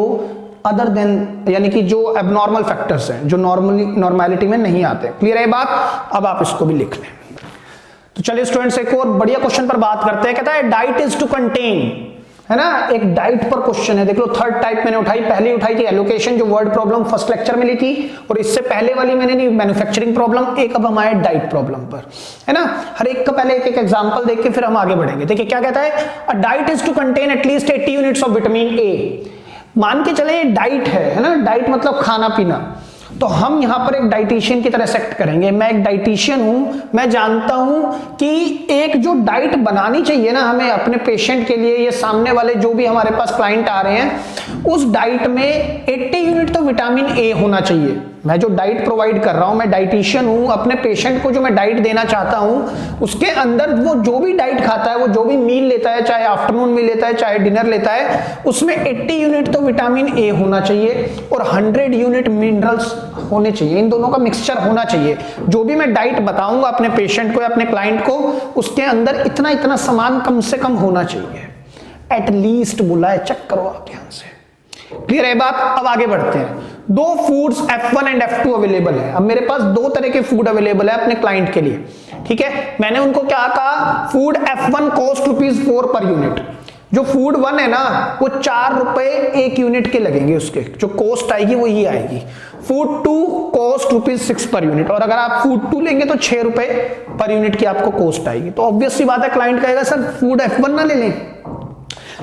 अदर देन, यानी कि जो एबनॉर्मल फैक्टर्स हैं, जो नॉर्मैलिटी में नहीं आते। क्लियर है बात? अब आप इसको भी लिख लें। तो चलिए स्टूडेंट्स एक और बढ़िया क्वेश्चन पर बात करते हैं। कहता है डाइट इज टू कंटेन, है ना, एक डाइट पर क्वेश्चन है। देख लो थर्ड टाइप मैंने उठाई, पहले उठाई थी एलोकेशन जो वर्ड प्रॉब्लम फर्स्ट लेक्चर में ली थी, और इससे पहले वाली मैंने नहीं मैन्युफैक्चरिंग प्रॉब्लम, एक अब हम आए डाइट प्रॉब्लम पर, है ना। हर एक का पहले एक एग्जांपल देख के फिर हम आगे बढ़ेंगे। देखिए क्या कहता है, a diet is to contain at least 80 units of vitamin A. मान के चले डाइट है ना, डाइट मतलब खाना पीना, तो हम यहां पर एक डाइटिशियन की तरह सेक्ट करेंगे। मैं एक डाइटिशियन हूं, मैं जानता हूं कि एक जो डाइट बनानी चाहिए ना हमें अपने पेशेंट के लिए, ये सामने वाले जो भी हमारे पास क्लाइंट आ रहे हैं, उस डाइट में 80 यूनिट तो विटामिन ए होना चाहिए। मैं जो डाइट प्रोवाइड कर रहा हूं, मैं डाइटिशियन हूं, अपने पेशेंट को जो मैं डाइट देना चाहता हूं, उसके अंदर वो जो भी डाइट खाता है, वो जो भी मील लेता है, चाहे आफ्टरनून में लेता है चाहे डिनर लेता है, उसमें 80 यूनिट तो विटामिन ए होना चाहिए और 100 यूनिट मिनरल्स होने चाहिए। इन दोनों का मिक्सचर होना चाहिए। जो भी मैं डाइट बताऊंगा अपने पेशेंट को या अपने क्लाइंट को, उसके अंदर इतना इतना सामान कम से कम होना चाहिए, एटलीस्ट बोला है। चेक करो आप ध्यान से। क्लियर है बात? अब आगे बढ़ते हैं। 2 foods F1 and F2 available है। अब मेरे पास 2 तरह के फूड अवेलेबल है अपने क्लाइंट के लिए, ठीक है। मैंने उनको क्या कहा, food F1 cost ₹4 per unit, जो फूड 1 है ना वो 4 रुपए एक यूनिट के लगेंगे, उसके जो कॉस्ट आएगी वो ये आएगी। फूड 2 कॉस्ट ₹6 पर यूनिट, और अगर आप फूड 2 लेंगे तो 6 रुपए पर यूनिट की आपको कॉस्ट आएगी। तो ऑब्वियस सी बात है क्लाइंट कहेगा सर फूड F1 ना ले लें,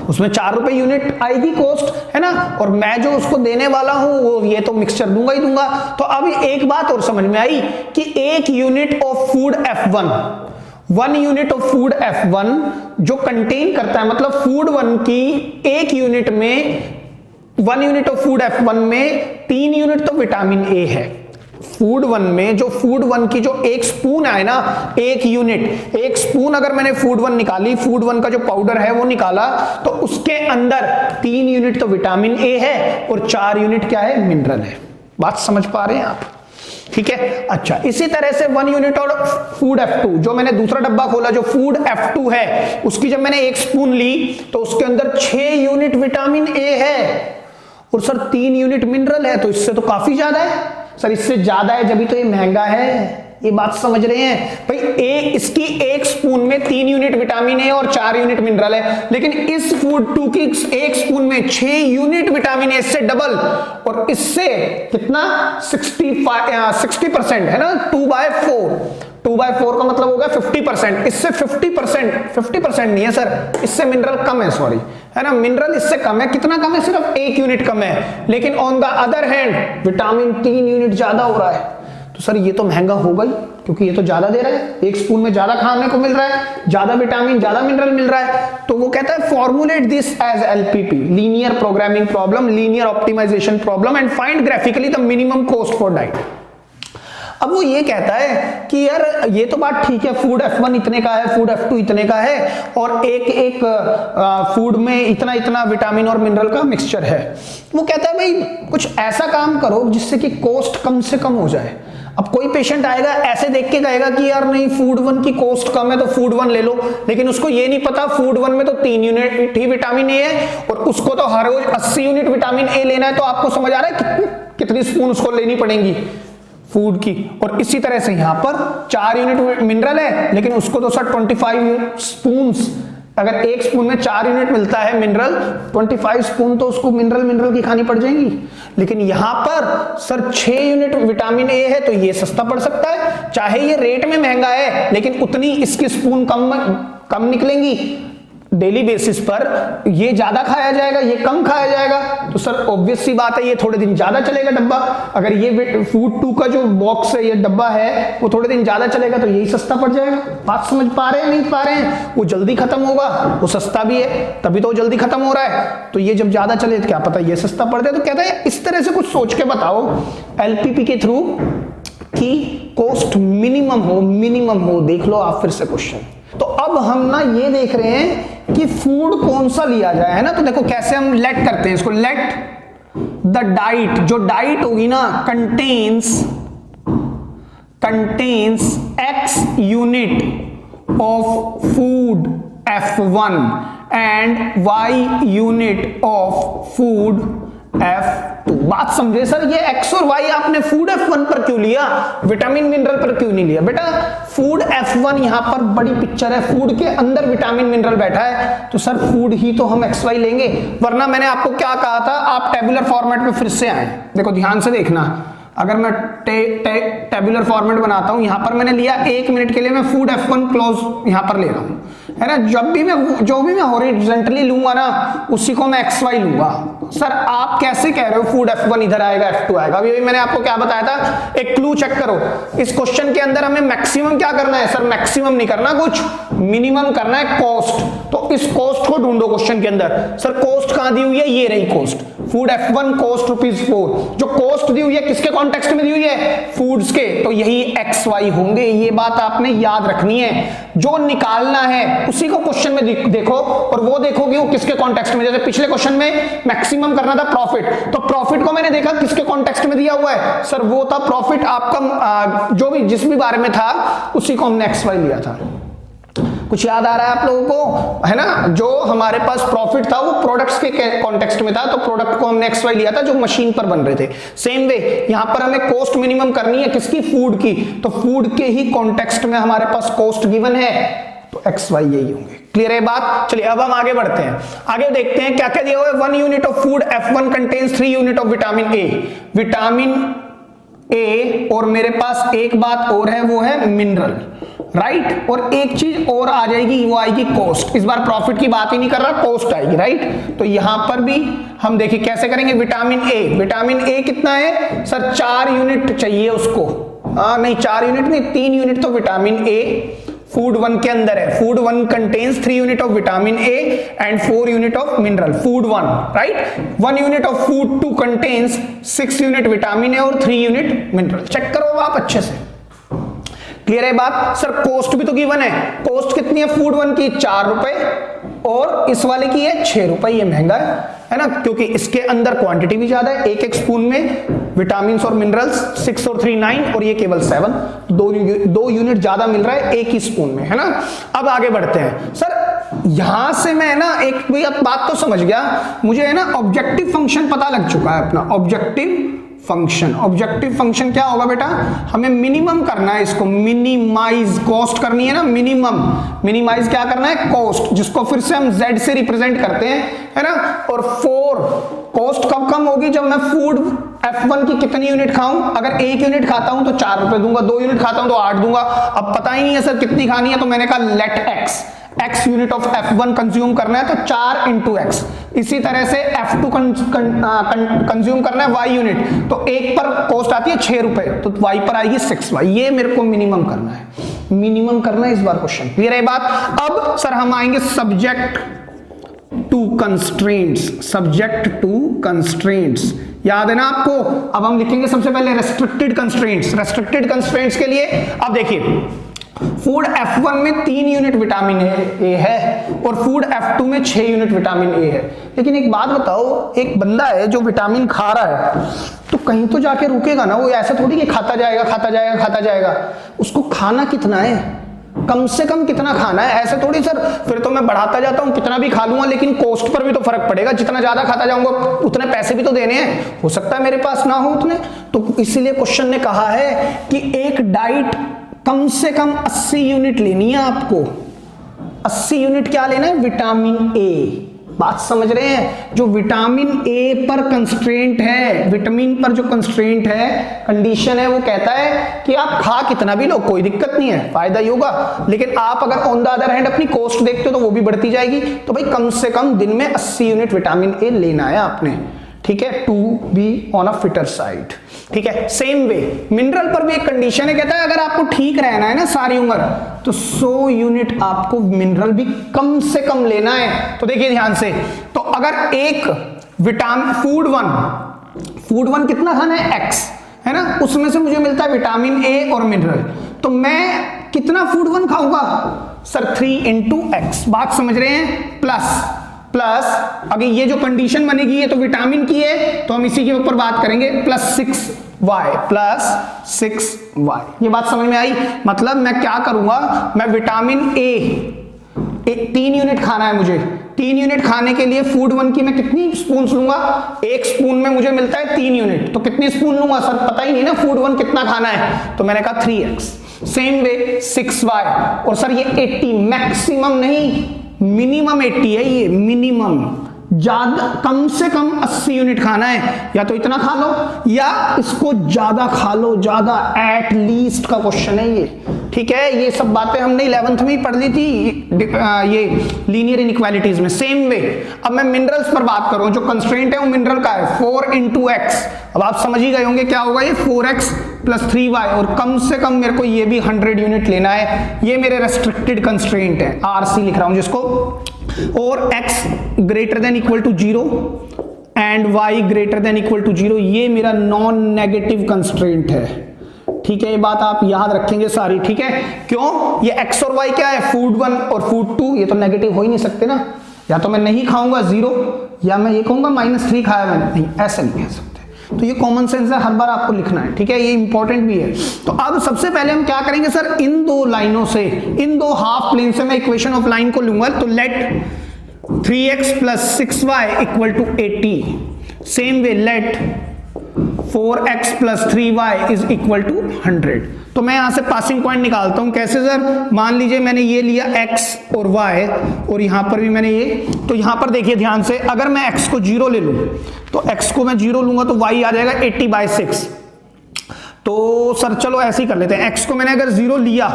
उसमें 4 रुपए यूनिट आएगी कॉस्ट, है ना, और मैं जो उसको देने वाला हूं वो ये तो मिक्सचर दूंगा ही दूंगा। तो अब एक बात और समझ में आई कि 1 unit of food F1, 1 unit of food F1 जो कंटेन करता है, मतलब फूड 1 की 1 यूनिट में, 1 यूनिट ऑफ फूड F1 में 3 यूनिट तो विटामिन ए है। फूड 1 में जो फूड 1 की जो 1 स्पून है ना, 1 यूनिट, 1 स्पून अगर मैंने फूड 1 निकाली, फूड 1 का जो पाउडर है वो निकाला, तो उसके अंदर 3 यूनिट तो विटामिन ए है और 4 यूनिट क्या है, मिनरल है। बात समझ पा रहे हैं आप? ठीक है। अच्छा, इसी तरह से 1 यूनिट और फूड F2, जो मैंने दूसरा डब्बा खोला जो फूड F2 है, उसकी जब मैंने 1 स्पून ली तो उसके अंदर 6 यूनिट विटामिन ए है और सर 3 यूनिट मिनरल है, तो इससे तो काफी ज्यादा है सर, इससे ज्यादा है जब तो ये महंगा है। ये बात समझ रहे हैं भाई? इसकी 1 स्पून में 3 यूनिट विटामिन ए और 4 यूनिट मिनरल है, लेकिन इस फूड 2 की 1 स्पून में 6 यूनिट विटामिन ए, से डबल, और इससे कितना 60% है ना, 2/4 का मतलब होगा 50%, इससे 50% नहीं है सर, इससे मिनरल कम है, सॉरी, है ना, मिनरल इससे कम है। कितना कम है? सिर्फ 1 यूनिट कम है, लेकिन on the other hand vitamin 3 unit ज्यादा हो रहा है। तो सर ये तो महंगा होगा ही, क्योंकि ये तो ज्यादा दे रहा है, 1 स्पून में ज्यादा खाने को मिल रहा है, ज्यादा विटामिन ज्यादा मिनरल मिल रहा है। तो वो कहता है formulate this as LPP, linear programming problem, linear optimisation problem, and find graphically the minimum cost for diet. अब वो ये कहता है कि यार ये तो बात ठीक है, फूड F1 इतने का है, फूड F2 इतने का है, और एक फूड में इतना इतना विटामिन और मिनरल का मिक्सचर है। वो कहता है भाई कुछ ऐसा काम करो जिससे कि कॉस्ट कम से कम हो जाए। अब कोई पेशेंट आएगा ऐसे देख के कहेगा कि यार नहीं फूड 1 की कॉस्ट कम है तो फूड 1 ले लो, लेकिन उसको ये नहीं पता फूड 1 में तो 3 यूनिट ही विटामिन ए है और उसको तो हर रोज 80 यूनिट विटामिन ए लेना है। तो आपको समझ आ रहा है कितनी स्पून उसको लेनी पड़ेंगी फूड की। और इसी तरह से यहां पर 4 यूनिट मिनरल है, लेकिन उसको तो सर 25 स्पून, अगर 1 स्पून में 4 यूनिट मिलता है मिनरल, 25 स्पून तो उसको मिनरल की खानी पड़ जाएंगी। लेकिन यहां पर सर 6 यूनिट विटामिन ए है, तो ये सस्ता पड़ सकता है, चाहे ये रेट में महंगा है, लेकिन उतनी इसकी स्पून कम निकलेंगी डेली बेसिस पर, ये ज्यादा खाया जाएगा, ये कम खाया जाएगा। तो सर ऑब्वियस सी बात है ये थोड़े दिन ज्यादा चलेगा डब्बा। अगर ये फूड 2 का जो बॉक्स है, ये डब्बा है, वो थोड़े दिन ज्यादा चलेगा तो यही सस्ता पड़ जाएगा। बात समझ पा रहे हैं नहीं पा रहे हैं? वो जल्दी खत्म होगा, वो सस्ता भी है, तभी तो वो जल्दी खत्म हो रहा है। तो ये जब ज्यादा चले तो क्या पता ये सस्ता पड़ जाए। तो कहता है इस तरह से कुछ सोच के बताओ LPP के थ्रू कि कॉस्ट मिनिमम हो। देख लो आप फिर से क्वेश्चन। तो अब हम ना ये देख रहे हैं कि फूड कौन सा लिया जाए, है ना। तो देखो कैसे हम लेट करते हैं इसको, लेट द डाइट, जो डाइट होगी ना, contains X unit of food F1 and Y unit of food F2। बात समझे सर? ये X और Y आपने फूड F1 पर क्यों लिया, विटामिन मिनरल पर क्यों नहीं लिया? बेटा फूड F1 यहां पर बड़ी पिक्चर है, फूड के अंदर विटामिन मिनरल बैठा है, तो सर फूड ही तो हम XY लेंगे। वरना मैंने आपको क्या कहा था, आप टेबुलर फॉर्मेट में फिर से आए। देखो ध्यान से देखना, अगर मैं टेबुलर फॉर्मेट बनाता हूं, यहां पर मैंने लिया 1 मिनट के लिए, मैं फूड F1 क्लोज यहां पर ले रहा हूं, है ना। जो भी मैं हॉरिजॉन्टली लूंगा ना, उसी को मैं XY लूंगा। सर आप कैसे कह रहे हो फूड F1 इधर आएगा, F2 आएगा? अभी मैंने आपको क्या बताया था, एक क्लू चेक करो। इस क्वेश्चन के अंदर हमें मैक्सिमम क्या करना है? सर मैक्सिमम नहीं करना, कुछ मिनिमम करना है, कॉस्ट। तो इस कॉस्ट को ढूंढो क्वेश्चन के अंदर। सर कॉस्ट कहां दी हुई है? ये रही कॉस्ट, फूड F1 कॉस्ट ₹4। जो कॉस्ट दी हुई है किसके कॉन्टेक्स्ट में दी हुई है? फूड्स के, तो यही XY होंगे। ये बात आपने याद रखनी है। जो निकालना है उसी को क्वेश्चन में देखो, और वो देखो कि वो किसके कॉन्टेक्स्ट में। जैसे पिछले क्वेश्चन में मैक्सिमम करना था प्रॉफिट, तो प्रॉफिट को मैंने देखा किसके कॉन्टेक्स्ट में दिया हुआ है, सर वो था प्रॉफिट आपका, जो भी जिस भी बारे में था उसी को हमने XY लिया था। कुछ याद आ रहा है आप लोगों को, है ना। जो हमारे पास प्रॉफिट था वो प्रोडक्ट्स के कॉन्टेक्स्ट में था, तो प्रोडक्ट को हमने XY लिया था जो मशीन पर बन रहे थे। सेम वे यहां पर हमें कॉस्ट मिनिमम करनी है किसकी? फूड की। तो फूड के ही कॉन्टेक्स्ट में हमारे पास कॉस्ट गिवन है, तो तो एक्स वाई यही होंगे। क्लियर है बात? चलिए अब हम आगे बढ़ते हैं, आगे देखते हैं क्या क्या दिया हुआ है। 1 unit of food F1 contains 3 unit of vitamin A, vitamin A, और मेरे पास एक बात और है, वो है मिनरल, राइट। और एक चीज और आ जाएगी, वो आएगी कॉस्ट। इस बार प्रॉफिट की बात ही नहीं कर रहा, कॉस्ट आएगी, राइट। तो यहां पर भी हम देखिए कैसे करेंगे। विटामिन ए, विटामिन ए कितना है सर? 4 यूनिट चाहिए उसको, नहीं 4 यूनिट नहीं, 3 यूनिट तो विटामिन ए फूड 1 के अंदर है। Food 1 contains 3 unit of vitamin A and 4 unit of mineral, food 1, right. 1 unit of food 2 contains 6 unit vitamin A और 3 यूनिट मिनरल। चेक करो आप अच्छे से। क्लियर है बात? सर कॉस्ट भी तो गिवन है, कॉस्ट कितनी है फूड 1 की? 4 रुपए, और इस वाले की है 6 रुपए। ये महंगा है ना, क्योंकि इसके अंदर क्वांटिटी भी ज्यादा है। एक स्पून में विटामिन और मिनरल्स 6 और 3 9, और ये केवल 7, 2 यूनिट ज्यादा मिल रहा है एक ही स्पून में, है ना। अब आगे बढ़ते हैं सर, यहां से मैं ना एक बात तो समझ गया, मुझे है ना ऑब्जेक्टिव फंक्शन पता लग चुका है अपना। ऑब्जेक्टिव फंक्शन, ऑब्जेक्टिव फंक्शन क्या होगा बेटा? हमें मिनिमम करना है इसको, मिनिमाइज कॉस्ट करनी है ना, मिनिमम। मिनिमाइज क्या करना है? कॉस्ट, जिसको फिर से हम z से रिप्रेजेंट करते हैं, है ना। और 4 कॉस्ट कब कम होगी? जब मैं फूड F1 की कितनी यूनिट खाऊं? अगर 1 यूनिट खाता हूं तो 4 रुपए दूंगा, 2 यूनिट खाता हूं तो 8 दूंगा। अब पता ही नहीं है सर कितनी खानी है, तो मैंने कहा let x unit of F1 consume करना है तो 4 इंटू एक्स। इसी तरह से F2 कंज्यूम करना है y यूनिट, तो एक पर कॉस्ट आती है 6 रुपए, तो y पर आएगी 6y। ये मेरे को मिनिमम करना है, मिनिमम करना है इस बार क्वेश्चन। क्लियर है बात? अब सर हम आएंगे subject to constraints, subject to constraints, याद है ना आपको। अब हम लिखेंगे सबसे पहले रेस्ट्रिक्टेड कंस्ट्रेंट्स। रेस्ट्रिक्टेड कंस्ट्रेंट्स के लिए अब देखिए, फूड F1 में 3 यूनिट विटामिन ए है और फूड F2 में 6 यूनिट विटामिन ए है। लेकिन एक बात बताओ, एक बंदा है जो विटामिन खा रहा है, तो कहीं तो जाके रुकेगा ना, वो ऐसा थोड़ी कि खाता जाएगा खाता जाएगा खाता जाएगा। उसको खाना कितना है, कम से कम कितना खाना है, ऐसे थोड़ी सर फिर तो मैं बढ़ाता जाता हूं, कितना भी खा लूंगा, लेकिन कॉस्ट पर भी तो फर्क पड़ेगा। जितना ज्यादा खाता जाऊंगा उतने पैसे भी तो देने हैं, हो सकता है मेरे पास ना हो उतने। तो इसीलिए क्वेश्चन ने कहा है कि एक डाइट कम से कम 80 यूनिट लेनी है आपको। 80 यूनिट क्या लेना है? Vitamin A. बात समझ रहे हैं? जो विटामिन ए पर कंस्ट्रेंट है, विटामिन पर जो कंस्ट्रेंट है, कंडीशन है, वो कहता है कि आप खा कितना भी लो कोई दिक्कत नहीं है, फायदा ही होगा। लेकिन आप अगर ऑन द अदर हैंड अपनी कॉस्ट देखते हो तो वो भी बढ़ती जाएगी। तो भाई कम से कम दिन में 80 यूनिट विटामिन ए लेना है आपने, ठीक है, to be on a fitter side. ठीक है, सेम वे मिनरल पर भी एक कंडीशन है, कहता है अगर आपको ठीक रहना है ना सारी उम्र, तो 100 यूनिट आपको मिनरल भी कम से कम लेना है। तो देखिए ध्यान से, तो अगर एक विटामिन फूड वन कितना खाना है? x, है ना, उसमें से मुझे मिलता है विटामिन ए और मिनरल, तो मैं कितना फूड 1 खाऊंगा सर? 3 into x. बात समझ रहे हैं? प्लस अगर ये जो कंडीशन बनेगी ये तो विटामिन की है, तो हम इसी के ऊपर बात करेंगे, प्लस 6y। ये बात समझ में आई? मतलब मैं क्या करूंगा, मैं विटामिन ए 3 यूनिट खाना है मुझे, 3 यूनिट खाने के लिए फूड 1 की मैं कितनी स्पून लूंगा? 1 स्पून में मुझे मिलता है 3 यूनिट, तो कितनी स्पून लूंगा सर? पता ही नहीं ना फूड 1 कितना खाना है, तो मैंने कहा 3x। सेम वे 6y, और सर ये 80 मैक्सिमम नहीं मिनिमम 80 है, ये मिनिमम, ज्यादा कम से कम 80 यूनिट खाना है, या तो इतना खा लो या इसको ज्यादा खा लो, ज्यादा एट लीस्ट का क्वेश्चन है ये। ठीक है, ये सब बातें हमने 11th में ही पढ़ ली थी ये लीनियर इनइक्वालिटीज में। सेम वे अब मैं मिनरल्स पर बात करूं, जो कंस्ट्रेंट है वो मिनरल का है 4 इंटू एक्स। अब आप समझ ही गए होंगे क्या होगा ये, 4x प्लस 3y, और कम से कम मेरे को ये भी 100 यूनिट लेना है। ये मेरे रेस्ट्रिक्टेड कंस्ट्रेंट है, RC लिख रहा हूं जिसको, और x greater than equal to 0 and y greater than equal to 0, ये मेरा नॉन नेगेटिव कंस्ट्रेंट है। ठीक है, ये बात आप याद रखेंगे सारी। ठीक है, क्यों? ये x और y क्या है? फूड 1 और फूड 2, ये तो नेगेटिव हो ही नहीं सकते ना, या तो मैं नहीं खाऊंगा 0, या मैं ये कहूंगा -3 खाया मैंने, नहीं ऐसे नहीं कह सकते। तो ये कॉमन सेंस है, हर बार आपको लिखना है। ठीक है, ये इंपॉर्टेंट भी है। तो अब सबसे पहले हम क्या करेंगे सर, इन दो लाइनों से, इन दो हाफ प्लेन से मैं इक्वेशन ऑफ लाइन को लूंगा, तो let 3x plus 6y equal to 80। Same way let 4x plus 3y is equal to 100। तो मैं यहां से पासिंग पॉइंट निकालता हूं। कैसे सर? मान लीजिए मैंने ये लिया x और y और यहां पर भी मैंने ये, तो यहां पर देखिए ध्यान से, अगर मैं x को 0 ले लूं तो x को मैं 0 लूंगा तो y आ जाएगा 80/6। तो सर चलो ऐसे ही कर लेते हैं, x को मैंने अगर 0 लिया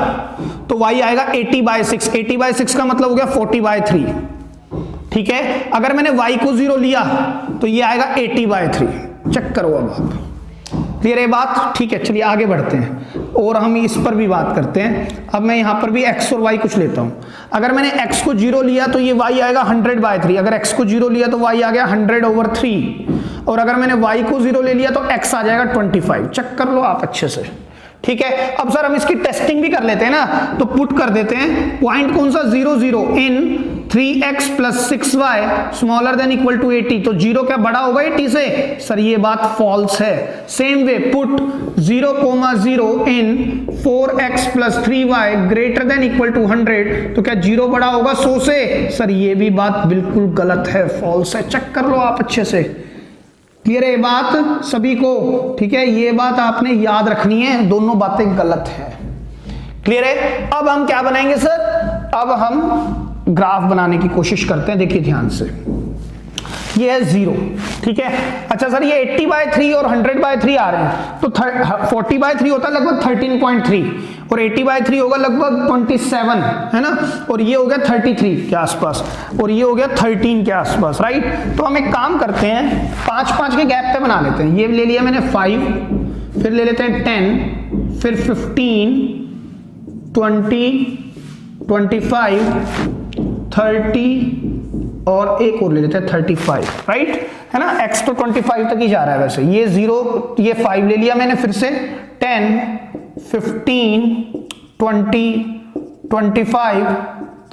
तो y आएगा 80/6। 80/6 का मतलब हो गया 40/3। ठीक है, अगर मैंने y को 0 लिया तो ये आएगा 80/3। चेक करो अब आप, क्लियर है बात? ठीक है, चलिए आगे बढ़ते हैं और हम इस पर भी बात करते हैं। अब मैं यहां पर भी x और y कुछ लेता हूं। अगर मैंने x को 0 लिया तो ये y आएगा 100/3। अगर x को 0 लिया तो y आ गया 100/3 और अगर मैंने y को 0 ले लिया तो x आ जाएगा 25। चेक कर लो आप अच्छे से। ठीक है, अब सर हम इसकी टेस्टिंग भी कर लेते हैं ना, तो पुट कर देते हैं पॉइंट कौन सा 0 0 in 3x plus 6y smaller than equal to 80। तो 0 क्या बड़ा होगा 80 से? सर ये बात फॉल्स है। Same way put 0,0 in 4x plus 3y greater than equal to 100। तो क्या 0 बड़ा होगा 100 से? सर ये भी बात बिल्कुल गलत है, फॉल्स है। चेक कर लो आप अच्छे से। क्लियर है बात सभी को? ठीक है, ये बात आपने याद रखनी है, दोनों बातें गलत है। क्लियर है? अब हम क्या बनाएंगे सर? अब हम ग्राफ बनाने की कोशिश करते हैं। देखिए ध्यान से, ये है 0। ठीक है, अच्छा सर ये 80/3 और 100/3 आ रहे हैं, तो 40/3 होता है लगभग 13.3 और 80/3 होगा लगभग 27, है ना? और ये हो गया 33 के आसपास और ये हो गया 13 के आसपास, राइट? तो हम एक काम करते हैं, 5-5 के गैप पे बना लेते हैं। ये ले लिया मैंने 5, फिर ले लेते हैं 10, फिर 15, 20, 25, 30 और एक और ले लेते हैं 35, राइट? है ना? x तो 25 तक ही जा रहा है वैसे। ये 0, ये 5 ले लिया मैंने, फिर से 10, 15, 20, 25,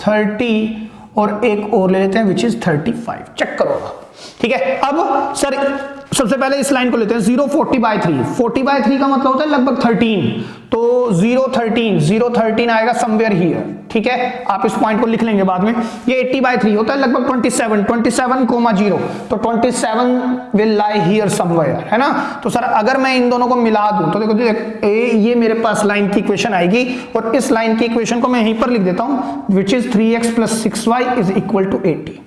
30 और एक और ले लेते हैं विच इज 35। चेक करो। ठीक है, अब सर सबसे पहले इस लाइन को लेते हैं 0 40/3। 40/3 का मतलब होता है लगभग 13, तो 0 13 आएगा समवेयर हियर। ठीक है, आप इस पॉइंट को लिख लेंगे बाद में। ये 80/3 होता है लगभग 27,0, तो 27 विल लाई हियर समवेयर, है ना? तो सर अगर मैं इन दोनों को मिला दूं तो देखो ये मेरे पास लाइन की इक्वेशन आएगी और इस लाइन की इक्वेशन को मैं यहीं पर लिख देता हूं, which is 3x plus 6y is equal to 80।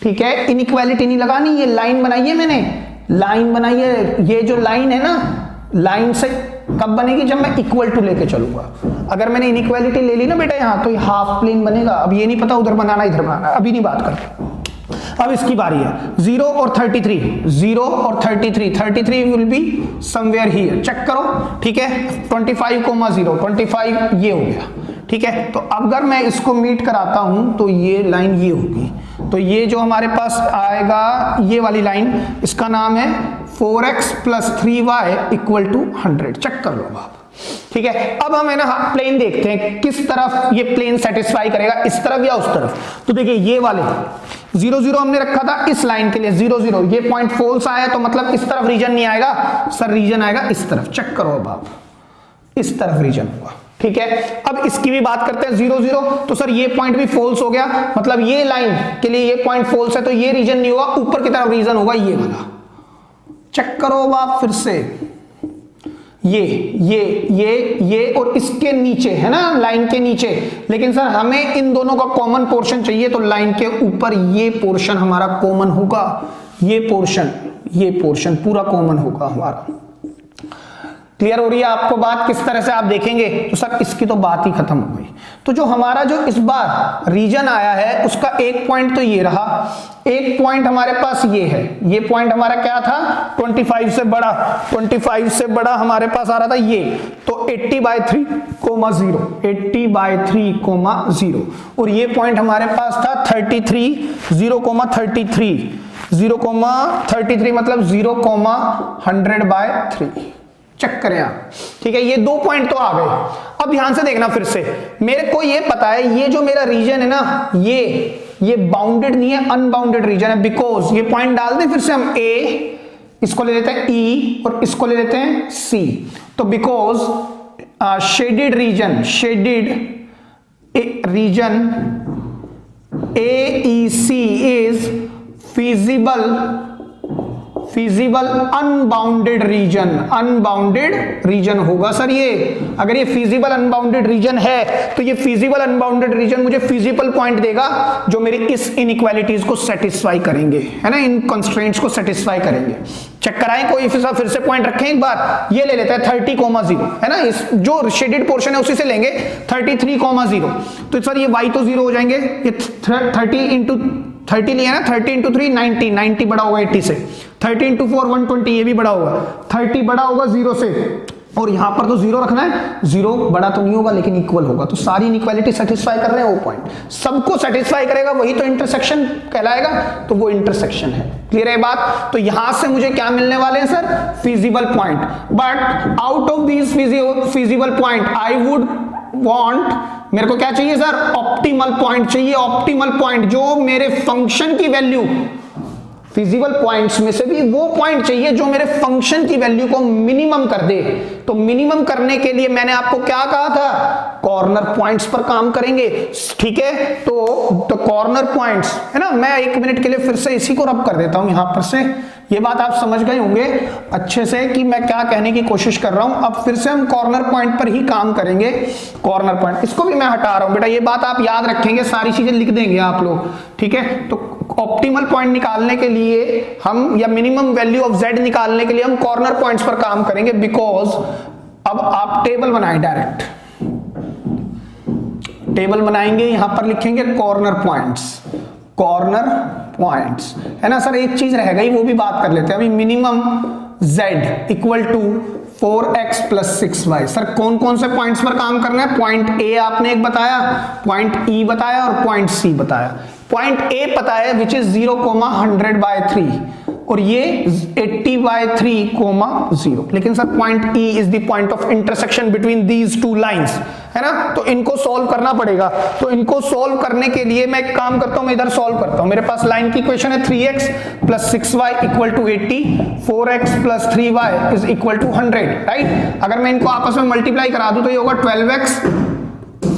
ठीक है, इनइक्वालिटी नहीं लगानी, ये लाइन बनाई है मैंने, लाइन बनाई है। ये जो लाइन है ना, लाइन से कब बनेगी? जब मैं इक्वल टू लेके चलूंगा। अगर मैंने इनइक्वालिटी ले ली ना बेटा यहां, तो ये हाफ प्लेन बनेगा। अब ये नहीं पता उधर बनाना इधर बनाना, अभी नहीं बात करते। अब इसकी बारी है 0 और 33, 0 और 33 will be somewhere here. Check करो। ठीक है, 25,0, 25 ये हो गया। ठीक है, तो अगर मैं इसको मीट कराता हूं तो ये लाइन ये होगी। तो ये जो हमारे पास आएगा ये वाली लाइन, इसका नाम है 4x plus 3y equal to 100। Check कर लो आप। ठीक है, अब हम है ना प्लेन देखते हैं किस तरफ ये प्लेन सेटिस्फाई करेगा, इस तरफ या उस तरफ। तो देखिए ये वाले 0 0 हमने रखा था इस लाइन के लिए, 0 0 ये पॉइंट फॉल्स आया तो मतलब इस तरफ रीजन नहीं आएगा सर, रीजन आएगा इस तरफ। चेक करो अब आप, इस तरफ रीजन होगा। ठीक है, अब इसकी भी बात करते हैं 0 0, तो सर ये पॉइंट भी फॉल्स हो गया, मतलब ये लाइन के लिए ये पॉइंट फॉल्स है तो ये रीजन नहीं होगा, ऊपर की तरफ रीजन होगा ये वाला। चेक करो अब आप फिर से, ये और इसके नीचे है ना, लाइन के नीचे। लेकिन सर हमें इन दोनों का कॉमन पोर्शन चाहिए, तो लाइन के ऊपर ये पोर्शन हमारा कॉमन होगा, ये पोर्शन पूरा कॉमन होगा हमारा। क्लियर हो रही है आपको बात? किस तरह से आप देखेंगे तो सर इसकी तो बात ही खत्म हो गई। तो जो हमारा जो इस बार रीजन आया है उसका एक पॉइंट तो ये रहा, एक पॉइंट हमारे पास ये है, ये पॉइंट हमारा क्या था 25 से बड़ा, 25 से बड़ा हमारे पास आ रहा था ये, तो 80/3,0, 80/3,0 और ये पॉइंट हमारे पास था 33, 0,33 मतलब 0,100/3। चेक करें आप। ठीक है, ये दो पॉइंट तो आ गए। अब ध्यान से देखना फिर से, मेरे को ये पता है ये जो मेरा रीजन है ना, ये बाउंडेड नहीं है, अनबाउंडेड रीजन है, बिकॉज ये पॉइंट डाल दें फिर से हम ए, इसको ले लेते हैं ई और इसको ले लेते हैं सी। तो because shaded region AEC is feasible unbounded region होगा सर ये। अगर ये फिजिबल अनबाउंडेड रीजन है तो ये फिजिबल अनबाउंडेड रीजन मुझे फिजिबल पॉइंट देगा जो मेरी इस इनइक्वालिटीज को सेटिस्फाई करेंगे, है ना, इन कंस्ट्रेंट्स को सेटिस्फाई करेंगे। चेक कराएं, कोई फिर से पॉइंट रखें एक बार। ये ले लेते हैं 30,0, है ना, इस जो शेडेड पोर्शन है उसी से लेंगे 33,0। तो सर ये y तो 0 हो जाएंगे, ये 30 इंटू 30 लिया ना, 30 इंटू 3 90 बड़ा होगा 80 से, 30 इंटू 4 120 ये भी बड़ा होगा, 30 बड़ा होगा 0 से, और यहां पर तो 0 रखना है, 0 बड़ा तो नहीं होगा लेकिन इक्वल होगा। तो सारी इनइक्वालिटी सेटिस्फाई कर रहे हैं, वो पॉइंट सबको सेटिस्फाई करेगा, वही तो इंटरसेक्शन कहलाएगा, तो वो इंटरसेक्शन है। क्लियर है बात? तो यहां से मुझे क्या मिलने वाले हैं sir? Feasible point. But out of these feasible point I would want, मेरे को क्या चाहिए सर? ऑप्टिमल पॉइंट चाहिए। ऑप्टिमल पॉइंट जो मेरे फंक्शन की वैल्यू, फिजिबल पॉइंट्स में से भी वो पॉइंट चाहिए जो मेरे फंक्शन की वैल्यू को मिनिमम कर दे। तो मिनिमम करने के लिए मैंने आपको क्या कहा था? कॉर्नर पॉइंट्स पर काम करेंगे, ठीक है। तो कॉर्नर पॉइंट्स, है ना, मैं 1 मिनट के लिए फिर से इसी को रब कर देता हूं यहां पर से। ये बात आप समझ गए होंगे अच्छे से कि मैं क्या कहने की कोशिश कर रहा हूं। अब फिर से हम कॉर्नर पॉइंट पर ही काम करेंगे। कॉर्नर पॉइंट, इसको भी मैं हटा रहा हूं बेटा, ये बात आप याद रखेंगे, सारी चीजें लिख देंगे आप लोग, ठीक है। तो ऑप्टिमल पॉइंट निकालने के लिए हम, या मिनिमम वैल्यू ऑफ z निकालने के लिए हम कॉर्नर पॉइंट्स पर काम करेंगे। बिकॉज अब आप टेबल बनाएं, डायरेक्ट टेबल बनाएंगे, यहां पर लिखेंगे कॉर्नर पॉइंट्स, है ना सर। एक चीज रह गई, वो भी बात कर लेते हैं अभी। Minimum z equal to 4x plus 6y। Sir कौन कौन से पॉइंट्स पर काम करना है? पॉइंट A आपने एक बताया, पॉइंट E बताया और पॉइंट C बताया। पॉइंट A पता है विच इज 0,100/3 और ये 80/3,0। लेकिन sir point E is the point of intersection between these two lines, है ना। तो इनको सॉल्व करना पड़ेगा। तो इनको सॉल्व करने के लिए मैं एक काम करता हूं, मैं इधर सॉल्व करता हूं। मेरे पास लाइन की इक्वेशन है 3x plus 6y equal to 80, 4x plus 3y is equal to 100, right. अगर मैं इनको आपस में मल्टीप्लाई करा दूं तो ये होगा 12x,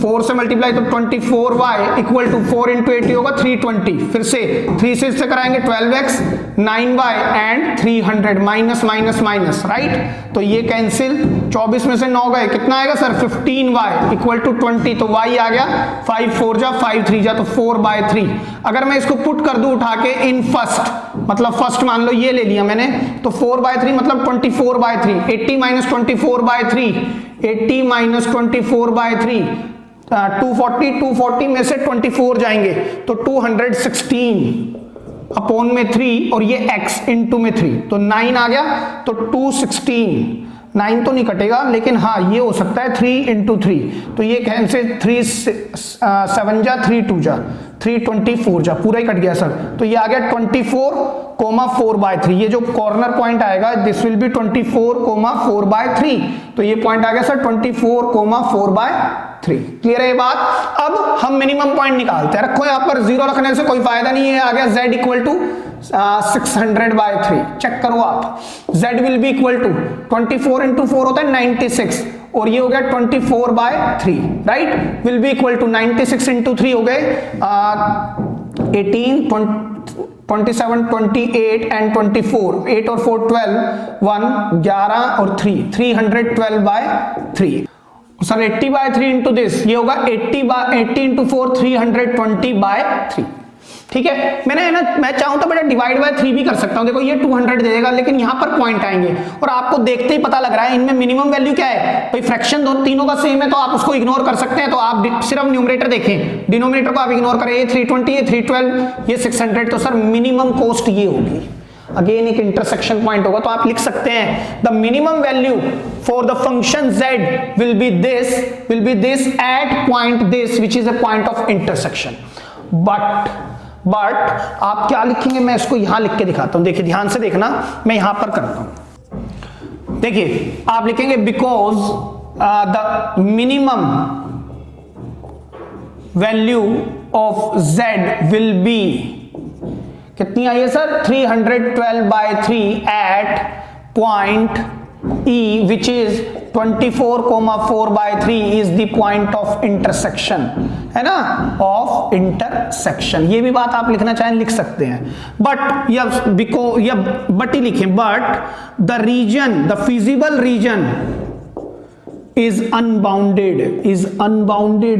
4 से मल्टीप्लाई तो 24y इक्वल टू 4 इंटू 80 होगा 320। फिर से 3 से इससे कराएंगे 12x, 9y and 300, minus minus minus, right. तो ये कैंसिल, 24 में से 9 गए, कितना आएगा सर? 15y equal to 20। तो y आ गया 5 4 जा 5 3 जा, तो 4/3। अगर मैं इसको पुट कर दूं उठा के इन फर्स्ट, मतलब फर्स्ट मान लो ये ले लिया मैंने, तो 4/3 मतलब 24/3। 80 माइनस 24/3, 80 माइनस 24/3, 240 में से 24 जाएंगे तो 216 अपॉन में 3 और ये x इंटू में 3, तो 9 आ गया। तो 216, 9 तो नहीं कटेगा लेकिन हाँ ये हो सकता है 3 इंटू 3, तो ये कैसे 3 7 जा 3 2 जा 324 जा, पूरा ही कट गया सर। तो ये आ गया 24,4/3। ये जो कॉर्नर पॉइंट आएगा दिस विल बी 24,4/3। तो ये पॉइंट आ गया सर 24,4/3। क्लियर है ये बात? अब हम मिनिमम पॉइंट निकालते हैं। रखो यहाँ पर, 0 रखने से कोई फायदा नहीं है। आ गया z इक्वल टू 600/3। चेक करो आप, z will be equal to 24 into 4 होता है 96 और ये हो गया 24/3, right. Will be equal to 96 into 3 हो गए 18 27 28 एंड 24, 8 और 4 12, 1 11 और 3 312/3। सर 80/3 इंटू दिस, ये होगा 80 इंटू 4 320/3। ठीक है, मैंने ना, मैं चाहूं तो बेटा डिवाइड बाय 3 भी कर सकता हूं। देखो ये 200 दे देगा, लेकिन यहां पर पॉइंट आएंगे और आपको देखते ही पता लग रहा है इनमें मिनिमम वैल्यू क्या है। भाई फ्रैक्शन दोनों तीनों का सेम है तो आप उसको इग्नोर कर सकते हैं। तो आप सिर्फ न्यूमरेटर देखें, डिनोमिनेटर को आप इग्नोर करें। ये 320, ये 312, ये 600, तो सर मिनिमम कॉस्ट ये होगी। अगेन एक इंटरसेक्शन पॉइंट होगा तो आप लिख सकते हैं the minimum value for the function z will B this eight point this which is a point of intersection. But आप क्या लिखेंगे, मैं इसको यहां लिख के दिखाता हूं। देखिए ध्यान से देखना, मैं यहां पर करता हूं। देखिए आप लिखेंगे because the minimum value of z will be, कितनी आई है sir? 312/3 at point E which is 24,4/3 is the point of intersection, है ना, ऑफ इंटरसेक्शन। ये भी बात आप लिखना चाहें लिख सकते हैं, बट या बट ही लिखें, but the region, the feasible region is unbounded.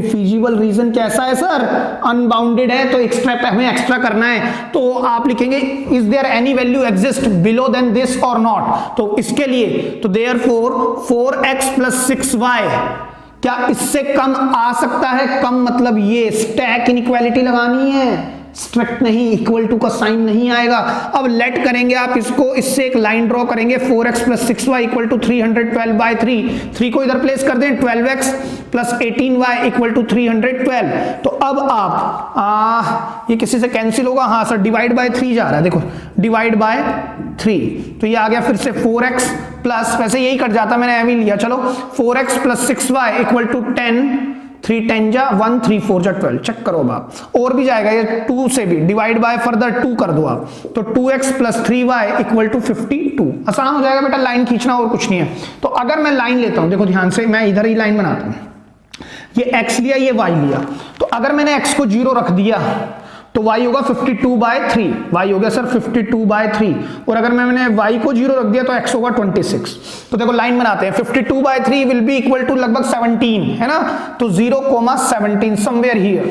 Feasible region कैसा है सर? अनबाउंडेड है। तो हमें एक्स्ट्रा करना है, तो आप लिखेंगे is there any value exist below than this और नॉट। तो इसके लिए तो देयरफॉर 4x + 6y क्या इससे कम आ सकता है? कम मतलब ये स्टैक इनइक्वालिटी लगानी है, स्ट्रिक्ट नहीं, इक्वल टू का साइन नहीं आएगा। अब लेट करेंगे आप इसको, इससे एक लाइन ड्रॉ करेंगे, 4x + 6y = 312/3। 3 को इधर प्लेस कर दें, 12x + 18y = 312। तो अब आप ये किसी से कैंसिल होगा, हाँ सर, डिवाइड बाय 3 जा रहा है, देखो डिवाइड बाय 3, तो ये आ गया फिर से 4x प्लस, वैसे यही कट जाता, मैंने एवं लिया, चलो 4x + 6y = 10, 3 10 जा 1, 3 4 जा 12, चेक करो अब, और भी जाएगा ये 2 से भी, डिवाइड बाय फर्दर 2 कर दो आप, तो 2x + 3y = 52। आसान हो जाएगा बेटा, लाइन खींचना और कुछ नहीं है। तो अगर मैं लाइन लेता हूं, देखो ध्यान से, मैं इधर ही लाइन बनाता हूं, ये x लिया, ये y लिया, तो अगर मैंने x को 0 रख दिया तो y होगा 52/3, y हो गया सर 52/3, और अगर मैंने y को 0 रख दिया तो x होगा 26। तो देखो लाइन बनाते हैं, 52/3 विल बी इक्वल टू लगभग 17, है ना, तो 0,17 समवेयर हियर,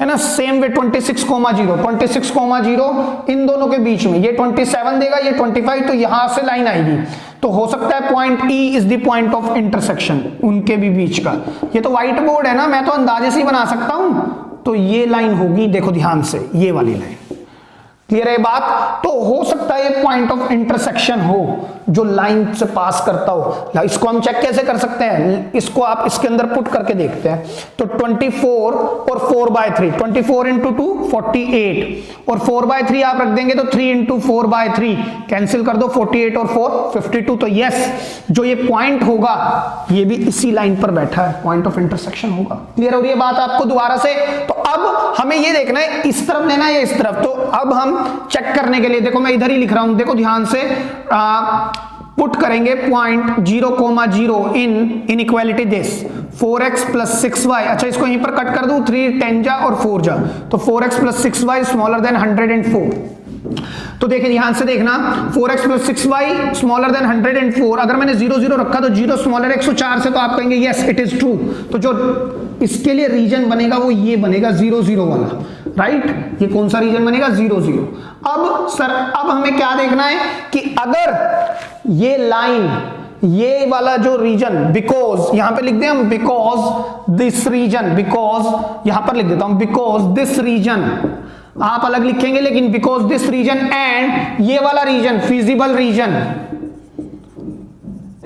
है ना। सेम वे 26,0 इन दोनों के बीच में, ये 27 देगा, ये 25, तो यहां से लाइन आएगी। तो हो सकता है point E is the point of intersection उनके भी बीच का। ये तो व्हाइट बोर्ड है ना, मैं तो अंदाजे से ही बना सकता हूं। तो ये लाइन होगी, देखो ध्यान से, ये वाली लाइन, क्लियर है बात। तो हो सकता है ये पॉइंट ऑफ इंटरसेक्शन हो जो लाइन से पास करता हो। इसको हम चेक कैसे कर सकते हैं, इसको आप इसके अंदर पुट करके देखते हैं। तो 24 और 4/3, 24 × 2 48, और 4/3 आप रख देंगे तो 3 × 4/3 कैंसिल कर दो, 48 और 4 52। तो यस, जो ये पॉइंट होगा ये भी इसी लाइन पर बैठा है, पॉइंट ऑफ इंटरसेक्शन होगा। क्लियर हो रही है बात आपको दोबारा से? तो अब हमें ये देखना है इस तरफ लेना है या इस तरफ। तो अब हम चेक करने के लिए, देखो मैं इधर ही लिख रहा हूं, देखो ध्यान से, पुट करेंगे point 0,0 in inequality this 4x + 6y। अच्छा, इसको यहीं पर कट कर दूं, 3 10 जा और 4 जा, तो 4x + 6y = 104। तो देखिए ध्यान से देखना, 4x + 6y = 104। अगर मैंने 0 0 रखा तो 0 स्मॉलर 104 से, तो आप कहेंगे यस इट इज ट्रू। तो जो इसके लिए रीजन बनेगा वो ये बनेगा 0 0 वाला, राइट। ये कौन सा रीजन बनेगा? 0 0। अब सर, अब हमें क्या देखना है कि अगर ये लाइन, ये वाला जो रीजन, बिकॉज यहां पे लिख दें हम, बिकॉज दिस रीजन, बिकॉज यहां पर लिख देता हूं बिकॉज दिस रीजन, आप अलग लिखेंगे लेकिन बिकॉज दिस रीजन एंड ये वाला region, feasible region,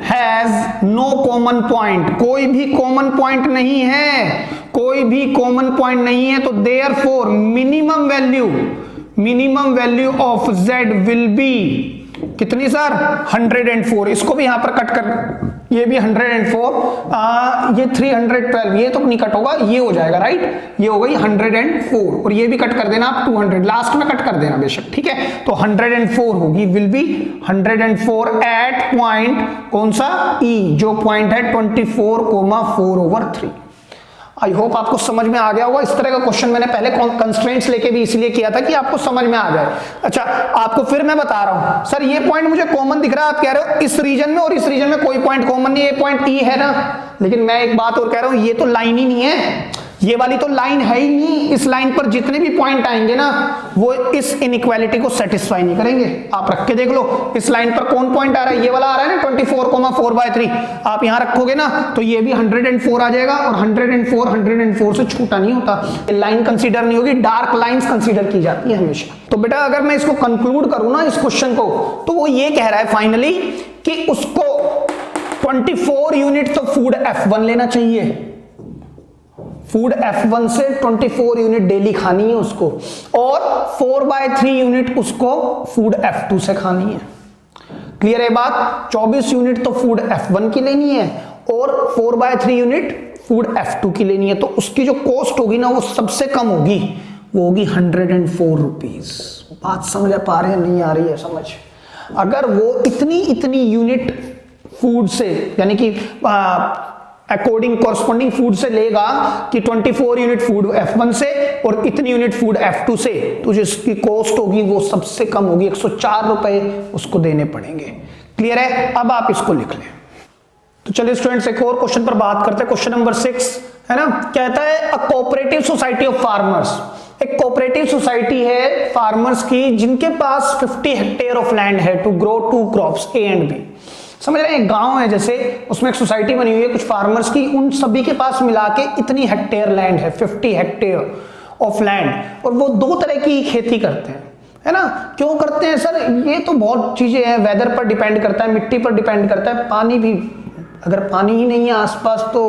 has no common point, कोई भी कॉमन पॉइंट नहीं है, कोई भी कॉमन पॉइंट नहीं है। तो therefore minimum value of z will be कितनी सर? 104। इसको भी यहां पर कट कर, ये भी 104, ये 312, ये तो नहीं कट होगा, ये हो जाएगा, राइट, ये हो गई 104, और ये भी कट कर देना आप 200, लास्ट में कट कर देना बेशक, ठीक है। तो 104 होगी, विल बी 104 एट पॉइंट कौन सा? E, जो पॉइंट है 24,4/3। आई होप आपको समझ में आ गया होगा। इस तरह का क्वेश्चन मैंने पहले कंस्ट्रेंट्स लेके भी इसलिए किया था कि आपको समझ में आ जाए। अच्छा, आपको फिर मैं बता रहा हूं, सर ये पॉइंट मुझे कॉमन दिख रहा है, आप कह रहे हो इस रीजन में और इस रीजन में कोई पॉइंट कॉमन नहीं है, ये पॉइंट ई है ना। लेकिन मैं एक बात और कह रहा हूं, ये तो लाइन ही नहीं है, ये वाली तो लाइन है ही नहीं। इस लाइन पर जितने भी पॉइंट आएंगे ना, वो इस इनइक्वालिटी को सेटिस्फाई नहीं करेंगे। आप रख के देख लो, इस लाइन पर कौन पॉइंट आ रहा है? ये वाला आ रहा है ना, 24,4/3। आप यहां रखोगे ना तो ये भी 104 आ जाएगा, और 104 से छोटा नहीं होता। लाइन कंसीडर नहीं होगी, डार्क लाइंस कंसीडर की जाती है हमेशा। तो बेटा अगर मैं इसको कंक्लूड करूं ना इस क्वेश्चन को, तो वो ये कह रहा है फाइनली कि उसको 24 यूनिट तो फूड F1 लेना चाहिए, फूड F1 से 24 यूनिट डेली खानी है उसको, और 4/3 यूनिट उसको फूड F2 से खानी है। क्लियर है बात? 24 यूनिट तो फूड F1 की लेनी है, और 4/3 यूनिट फूड F2 की लेनी है। तो उसकी जो कॉस्ट होगी ना, वो सबसे कम होगी, वो होगी 104 रुपीज। बात समझ पा रहे हैं? नहीं आ रही है समझ? अगर वो इतनी यूनिट फूड से, यानी कि अकॉर्डिंग कॉरस्पॉन्डिंग फूड से लेगा कि 24 यूनिट फूड F1 से और इतनी यूनिट फूड F2 से, तो जिसकी कॉस्ट होगी वो सबसे कम होगी, 104 रुपए उसको देने पड़ेंगे। क्लियर है? अब आप इसको लिख लें। तो चलिए स्टूडेंट्स एक और क्वेश्चन पर बात करते हैं। क्वेश्चन नंबर 6 है ना, कहता है a cooperative society of farmers, एक कोऑपरेटिव सोसाइटी है फार्मर्स की जिनके पास 50 हेक्टेयर ऑफ लैंड है to grow 2 crops A and B। समझ रहे हैं, एक गांव है जैसे, उसमें एक सोसाइटी बनी हुई है कुछ फार्मर्स की, उन सभी के पास मिला के इतनी हेक्टेयर लैंड है, 50 हेक्टेयर ऑफ लैंड, और वो 2 तरह की खेती करते हैं, है ना। क्यों करते हैं सर? ये तो बहुत चीजें हैं, वेदर पर डिपेंड करता है, मिट्टी पर डिपेंड करता है, पानी भी, अगर पानी ही नहीं है आसपास तो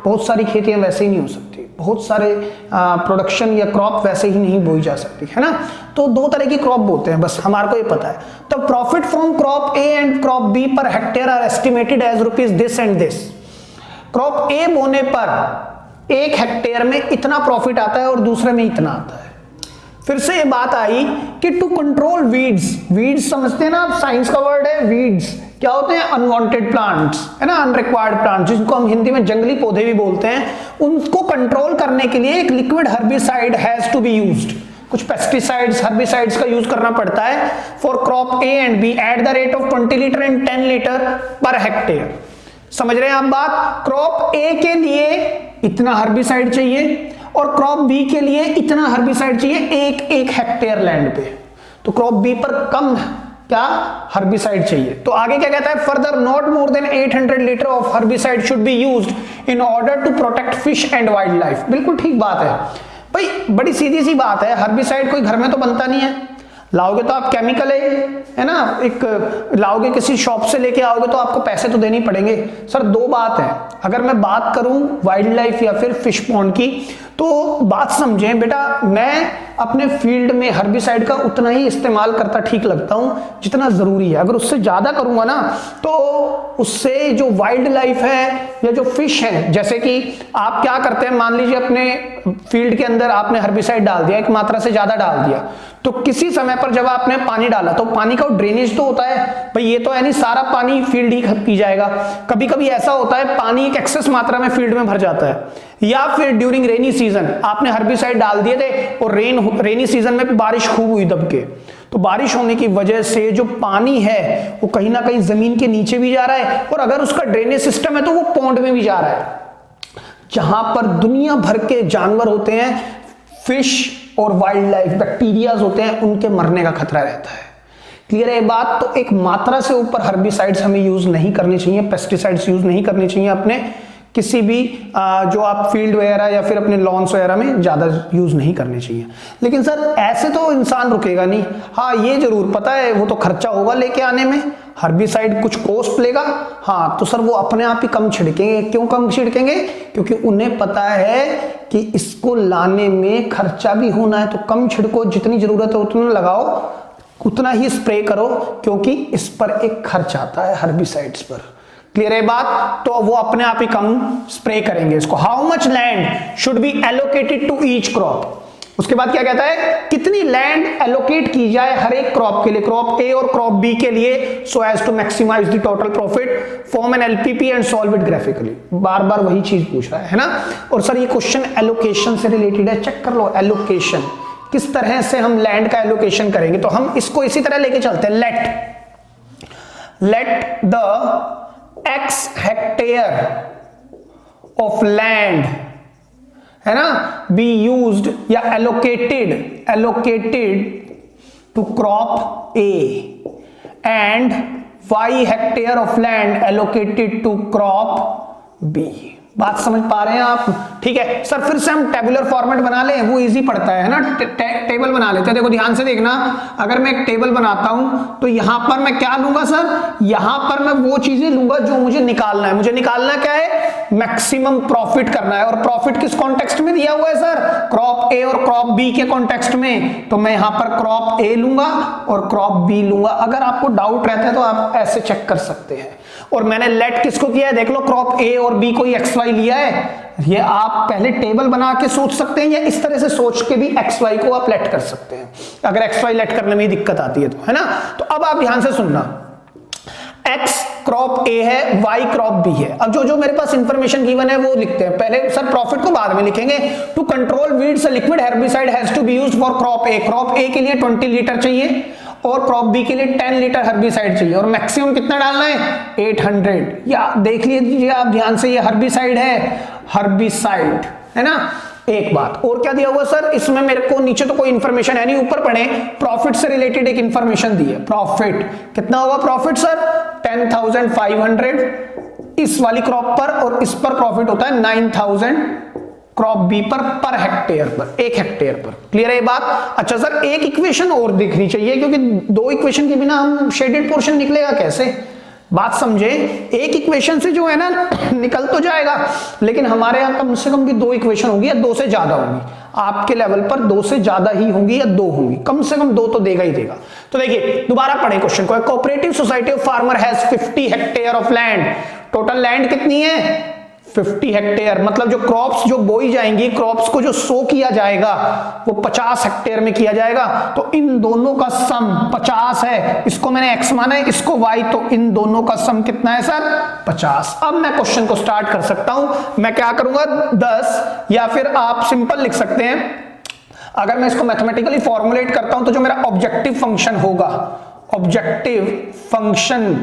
बहुत सारी खेतियां वैसे ही नहीं हो सकती, बहुत सारे प्रोडक्शन या क्रॉप वैसे ही नहीं बोई जा सकती, है ना। तो 2 तरह की क्रॉप बोते हैं, बस हमारे को ये पता है। तो profit from crop A and crop B per hectare are estimated as rupees this and this. Crop A बोने पर 1 हेक्टेयर में इतना प्रॉफिट आता है और दूसरे में इतना आता है। फिर से ये बात आई कि टू कंट्रोल वीड्स, वीड्स समझते हैं ना आप, साइंस का वर्ड है वीड्स, क्या होते हैं? अनवांटेड प्लांट्स, है ना, अनरिक्वायर्ड प्लांट्स, जिनको हम हिंदी में जंगली पौधे भी बोलते हैं। उनको कंट्रोल करने के लिए एक liquid herbicide has to be used, कुछ पेस्टिसाइड्स हर्बिसाइड्स का यूज करना पड़ता है for crop A and B at the rate of 20 litre and 10 litre per hectare. समझ रहे हैं आप बात? क्रॉप ए के लिए इतना हर्बिसाइड चाहिए और क्रॉप बी के लिए इतना हर्बिसाइड चाहिए 1 हेक्टेयर लैंड पे। तो क्रॉप बी पर कम क्या हर्बिसाइड चाहिए। तो आगे क्या कहता है? Further not more than 800 litre of herbicide should be used in order to protect fish and wild life. बिल्कुल ठीक बात है भाई, बड़ी सीधी सी बात है, हर्बिसाइड कोई घर में तो बनता नहीं है, लाओगे तो आप केमिकल है ना, एक लाओगे किसी शॉप से लेके आओगे तो आपको पैसे तो देने पड़ेंगे। सर 2 बात है, अगर मैं बात करूं वाइल्ड लाइफ या फिर फिश पॉन्ड की, तो बात समझें बेटा, मैं अपने फील्ड में हर्बिसाइड का उतना ही इस्तेमाल करता ठीक लगता हूं जितना जरूरी है। अगर उससे ज्यादा करूंगा ना तो उससे जो वाइल्ड लाइफ है या जो फिश है, जैसे कि आप क्या करते हैं, मान लीजिए अपने फील्ड के अंदर आपने हर्बिसाइड डाल दिया, एक मात्रा से ज्यादा डाल दिया, तो किसी समय पर जब आपने पानी डाला तो पानी का ड्रेनेज तो होता है भाई, ये तो है नहीं सारा पानी फील्ड ही पी जाएगा। कभी कभी ऐसा होता है पानी एक एक्सेस मात्रा में फील्ड में भर जाता है, या फिर ड्यूरिंग रेनी सीजन आपने हर्बिसाइड डाल दिए थे और रेनी सीजन में बारिश खूब हुई दब के, तो बारिश होने की वजह से जो पानी है वो कहीं ना कहीं जमीन के नीचे भी जा रहा है, और अगर उसका ड्रेनेज सिस्टम है तो वो पॉन्ड में भी जा रहा है, जहां पर दुनिया भर के जानवर होते हैं, फिश और वाइल्ड लाइफ बैक्टीरियाज होते हैं, उनके मरने का खतरा रहता है। क्लियर है बात? तो एक मात्रा से ऊपर हर्बिसाइड्स हमें यूज नहीं करने चाहिए, पेस्टिसाइड्स यूज नहीं करने चाहिए अपने किसी भी जो आप फील्ड वगैरह या फिर अपने लॉन्स वगैरह में ज्यादा यूज नहीं करने चाहिए। लेकिन सर ऐसे तो इंसान रुकेगा नहीं, हाँ ये जरूर पता है वो तो खर्चा होगा लेके आने में, हर्बिसाइड कुछ कॉस्ट लेगा, हाँ तो सर वो अपने आप ही कम छिड़केंगे। क्यों कम छिड़केंगे? क्योंकि उन्हें पता है कि इसको लाने में खर्चा भी होना है, तो कम छिड़को, जितनी जरूरत है उतना लगाओ, उतना ही स्प्रे करो, क्योंकि इस पर एक खर्च आता है हर्बिसाइड्स पर। क्लियर है बात? तो वो अपने आप ही कम स्प्रे करेंगे इसको। How much land should be allocated to each crop. उसके बाद क्या कहता है? कितनी लैंड एलोकेट की जाए हर एक क्रॉप के लिए, क्रॉप ए और क्रॉप बी के लिए, so as to maximize the total profit, form an LPP and solve it graphically. बार बार वही चीज पूछ रहा है ना। और सर ये क्वेश्चन एलोकेशन से रिलेटेड है, चेक कर लो एलोकेशन किस तरह से हम लैंड का एलोकेशन करेंगे। तो हम इसको इसी तरह लेके चलते हैं, let the X hectare of land, है ना, बी यूज्ड या allocated to crop A and Y hectare of land allocated to crop B. बात समझ पा रहे हैं आप? ठीक है सर, फिर से हम टेबुलर फॉर्मेट बना लें, वो इजी पड़ता है ना, टेबल बना लेते हैं। देखो ध्यान से देखना, अगर मैं एक टेबल बनाता हूं तो यहां पर मैं क्या लूंगा सर, यहां पर मैं वो चीजें लूंगा जो मुझे निकालना है। मुझे निकालना क्या है? मैक्सिमम प्रॉफिट करना है। और प्रॉफिट किस कॉन्टेक्स्ट में दिया हुआ है सर? क्रॉप ए और क्रॉप बी के कॉन्टेक्स्ट में। तो मैं यहां पर क्रॉप ए लूंगा और क्रॉप बी लूंगा। अगर आपको डाउट रहता है तो आप ऐसे चेक कर सकते हैं। और मैंने लेट किसको किया है? देख लो, क्रॉप ए और बी कोई एक्स वाई लिया है, ये आप पहले टेबल बना के सोच सकते हैं, या इस तरह से सोच के भी एक्स वाई को आप लेट कर सकते हैं, अगर एक्स वाई लेट करने में ही दिक्कत आती है तो, है ना। तो अब आप ध्यान से सुनना, x क्रॉप ए है, y क्रॉप बी है। अब जो जो मेरे पास इंफॉर्मेशन गिवन है वो लिखते हैं। पहले सर प्रॉफिट को बाद में लिखेंगे। To control weeds a liquid herbicide has to be used for crop A. Crop A के लिए 20 लीटर चाहिए और क्रॉप बी के लिए 10 लीटर हर्बिसाइड चाहिए और मैक्सिमम कितना डालना है 800। या देख लीजिए आप ध्यान से, ये हर्बिसाइड है, हर्बिसाइड है ना। एक बात और क्या दिया हुआ सर इसमें, मेरे को नीचे तो कोई इंफॉर्मेशन है नहीं, ऊपर पढ़े प्रॉफिट से रिलेटेड एक इंफॉर्मेशन दी है। प्रॉफिट कितना होगा प्रॉफिट सर 10,500 इस वाली क्रॉप पर, और इस पर प्रॉफिट होता है 9,000 क्रॉप बी पर हेक्टेयर पर, 1 हेक्टेयर पर। क्लियर है ये बात। अच्छा सर एक इक्वेशन और दिखनी चाहिए क्योंकि 2 इक्वेशन के बिना हम शेडेड पोर्शन निकलेगा कैसे, बात समझे। एक इक्वेशन से जो है ना निकल तो जाएगा, लेकिन हमारे यहाँ कम से कम भी 2 इक्वेशन होगी या 2 से ज्यादा होंगी। आपके लेवल पर 2 से ज्यादा ही होंगी या 2 होंगी, कम से कम 2 तो देगा ही देगा। तो देखिए दोबारा पढ़े क्वेश्चन को। Cooperative society of farmer has 50 hectare of land. Total land कितनी है 50 हेक्टेयर। मतलब जो क्रॉप्स जो बोई जाएंगी, क्रॉप्स को जो सो किया जाएगा वो 50 हेक्टेयर में किया जाएगा। तो इन दोनों का सम 50 है, इसको मैंने x माना है, इसको y, तो इन दोनों का सम कितना है सर 50। अब मैं क्वेश्चन को स्टार्ट कर सकता हूं। मैं क्या करूंगा 10, या फिर आप सिंपल लिख सकते हैं। अगर मैं इसको मैथमेटिकली फॉर्मुलेट करता हूं तो जो मेरा ऑब्जेक्टिव फंक्शन होगा, ऑब्जेक्टिव फंक्शन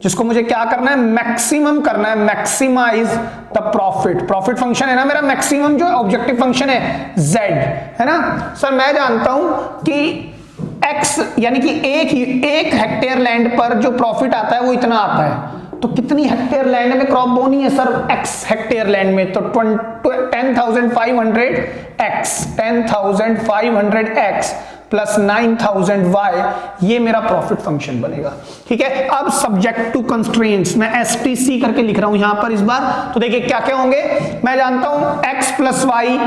जिसको मुझे क्या करना है मैक्सिमम करना है, maximise the profit. Profit function है ना मेरा, मैक्सिमम जो ऑब्जेक्टिव फंक्शन है z है ना। सर मैं जानता हूं कि x यानी कि एक हेक्टेयर लैंड पर जो प्रॉफिट आता है वो इतना आता है। तो कितनी हेक्टेयर लैंड में क्रॉप बोनी है सर x हेक्टेयर लैंड में, तो 10,500x प्लस 9,000y, ये मेरा प्रॉफिट फंक्शन बनेगा। ठीक है, अब सब्जेक्ट टू कंस्ट्रेंट्स मैं STC करके लिख रहा हूं यहां पर इस बार। तो देखिए क्या क्या होंगे, मैं जानता हूं x प्लस वाई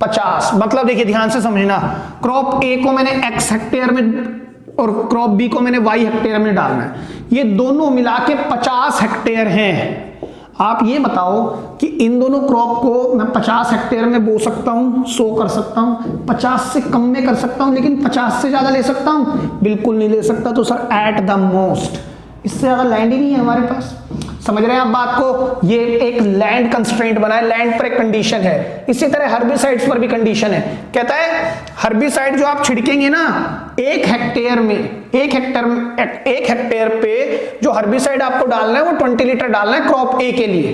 50। मतलब देखिए ध्यान से समझना, क्रॉप ए को मैंने x हेक्टेयर में और क्रॉप बी को मैंने y हेक्टेयर में डालना है। ये दोनों मिला के 50 हेक्टेयर हैं। आप ये बताओ कि इन दोनों क्रॉप को मैं 50 हेक्टेयर में बो सकता हूं, सो कर सकता हूं, 50 से कम में कर सकता हूं, लेकिन 50 से ज्यादा ले सकता हूं? बिल्कुल नहीं ले सकता। तो सर एट द मोस्ट, इससे ज्यादा लैंड ही नहीं है हमारे पास। समझ रहे हैं आप बात को? ये एक लैंड कंस्ट्रेंट बना है, लैंड पर एक कंडीशन है। इसी तरह हर्बिसाइड्स पर भी कंडीशन है। कहता है हर्बिसाइड जो आप छिड़केंगे ना 1 हेक्टेयर में, 1 हेक्टेयर पे जो हर्बिसाइड आपको डालना है वो 20 लीटर डालना है क्रॉप ए के लिए।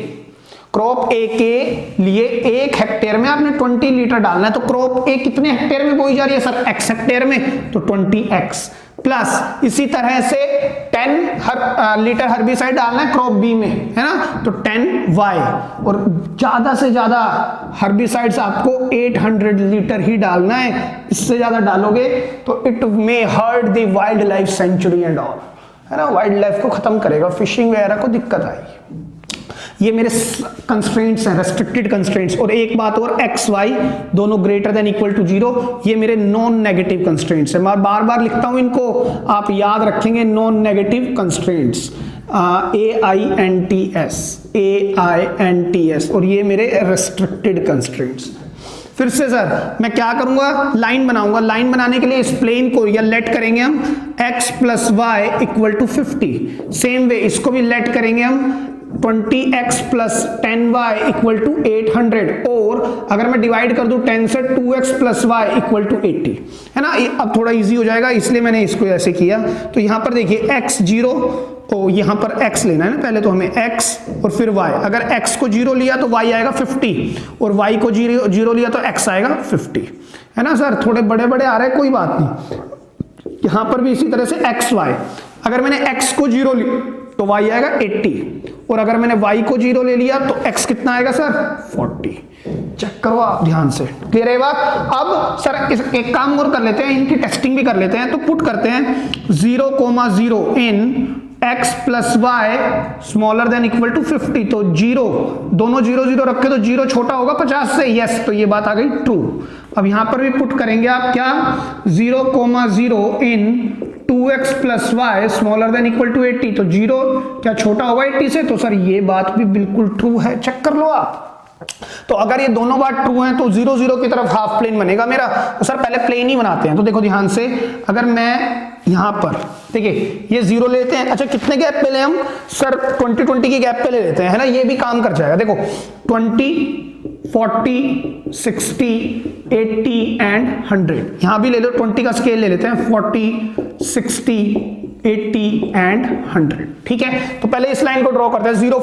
क्रॉप ए के लिए 1 हेक्टेयर में आपने 20 लीटर डालना है। तो क्रॉप ए कितने हेक्टेयर में बोई जा रही है सर x हेक्टेयर में, तो 20x प्लस इसी तरह से 10 लीटर हर्बिसाइड डालना है क्रॉप बी में, है ना, तो 10y। और ज्यादा से ज्यादा हर्बिसाइड्स आपको 800 लीटर ही डालना है। इससे ज्यादा डालोगे तो it may hurt the wild life sanctuary and all, है ना, वाइल्ड लाइफ को खत्म करेगा, फिशिंग वगैरह को दिक्कत आएगी। ये मेरे कंस्ट्रेंट्स हैं, रेस्ट्रिक्टेड कंस्ट्रेंट्स। और एक बात और, एक्स वाई दोनों ग्रेटर देन इक्वल टू 0, ये मेरे नॉन नेगेटिव कंस्ट्रेंट्स हैं। मैं बार बार लिखता हूं इनको, आप याद रखेंगे नॉन नेगेटिव कंस्ट्रेंट्स, AINTS, और ये मेरे रेस्ट्रिक्टेड कंस्ट्रेंट्स। फिर से सर मैं क्या करूंगा, लाइन बनाऊंगा। लाइन बनाने के लिए इस प्लेन को या लेट करेंगे हम x plus y equal to 50। Same way इसको भी लेट करेंगे हम 20x plus 10y equal to 800। और अगर मैं डिवाइड कर दूं 10 से 2x plus y equal to 80, है ना। अब थोड़ा इजी हो जाएगा इसलिए मैंने इसको ऐसे किया। तो यहां पर देखिए x 0, तो यहां पर x लेना है ना पहले, तो हमें x और फिर y। अगर x को 0 लिया तो y आएगा 50, और y को 0 लिया तो x आएगा 50, है ना सर। थोड़े बड़े बड़े आ रहे हैं, कोई बात नहीं। यहां पर भी इसी तरह से x y, अगर मैंने x को 0 लिया तो y आएगा 80, और अगर मैंने y को 0 ले लिया तो x कितना आएगा सर 40। चेक करो आप ध्यान से, क्लियर है बात। अब सर एक काम और कर लेते हैं, इनकी टेस्टिंग भी कर लेते हैं। तो पुट करते हैं 0,0 in x plus y smaller than equal to 50। तो 0, दोनों 0 0 रखे तो 0 छोटा होगा 50 से, यस, तो ये बात आ गई ट्रू। अब यहां पर भी पुट करेंगे आप क्या, 0,0 in 2x plus y smaller than equal to 80। तो 0 क्या छोटा होगा 80 से, तो सर ये बात भी बिल्कुल ट्रू है। चेक कर लो आप, तो अगर ये दोनों बार ट्रू हैं तो 0 0 की तरफ हाफ प्लेन बनेगा मेरा। तो सर पहले प्लेन ही बनाते हैं। तो देखो ध्यान से, अगर मैं यहां पर देखिए ये 0 लेते हैं, अच्छा कितने गैप पे ले हम सर 20 20 की गैप पे ले लेते हैं, है ना, ये भी काम कर जाएगा। देखो 20 40 60 80 एंड 100, यहां भी ले लो 20 का स्केल ले लेते हैं, 40 60 80 एंड 100, ठीक है। तो पहले इस लाइन को ड्रॉ करते हैं, 0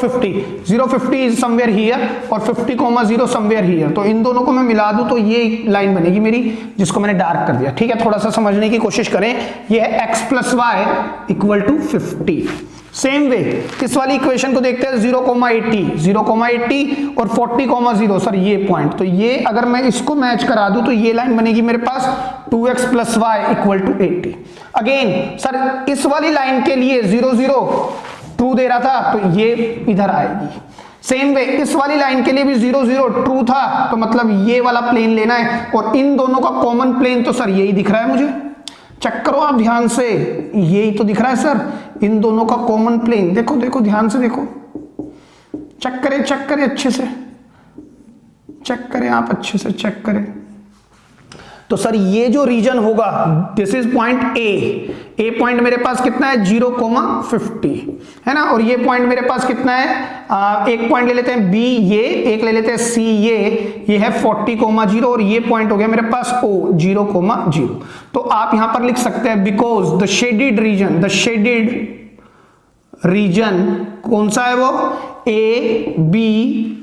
50 इज समवेयर हियर और 50,0 समवेयर हियर। तो इन दोनों को मैं मिला दूं तो ये लाइन बनेगी मेरी, जिसको मैंने डार्क कर दिया, ठीक है। थोड़ा सा समझने की कोशिश करें, ये है x + y = 50। सेम वे इस वाली इक्वेशन को देखते हैं, 0,80 और 40,0 सर ये पॉइंट। तो ये अगर मैं इसको मैच करा दूं तो ये लाइन बनेगी मेरे पास 2x + y = 80। अगेन सर इस वाली लाइन के लिए 0 0 ट्रू दे रहा था तो ये इधर आएगी। सेम वे इस वाली लाइन के लिए भी 0 0 ट्रू था, तो मतलब ये वाला प्लेन लेना है, और इन दोनों का कॉमन प्लेन तो सर यही दिख रहा है मुझे, चेक करो आप ध्यान से, यही तो दिख रहा है सर, इन दोनों का कॉमन प्लेन। देखो देखो ध्यान से देखो, चेक करें अच्छे से, चेक करें आप अच्छे से चेक करें। तो सर ये जो रीजन होगा, this is point A point मेरे पास कितना है 0,50, है ना, और ये पॉइंट मेरे पास कितना है, एक पॉइंट ले लेते हैं बी, ये एक ले लेते हैं सी, ये है 40,0 और ये पॉइंट हो गया मेरे पास ओ 0,0। तो आप यहां पर लिख सकते हैं बिकॉज द शेडेड रीजन कौन सा है वो, ए बी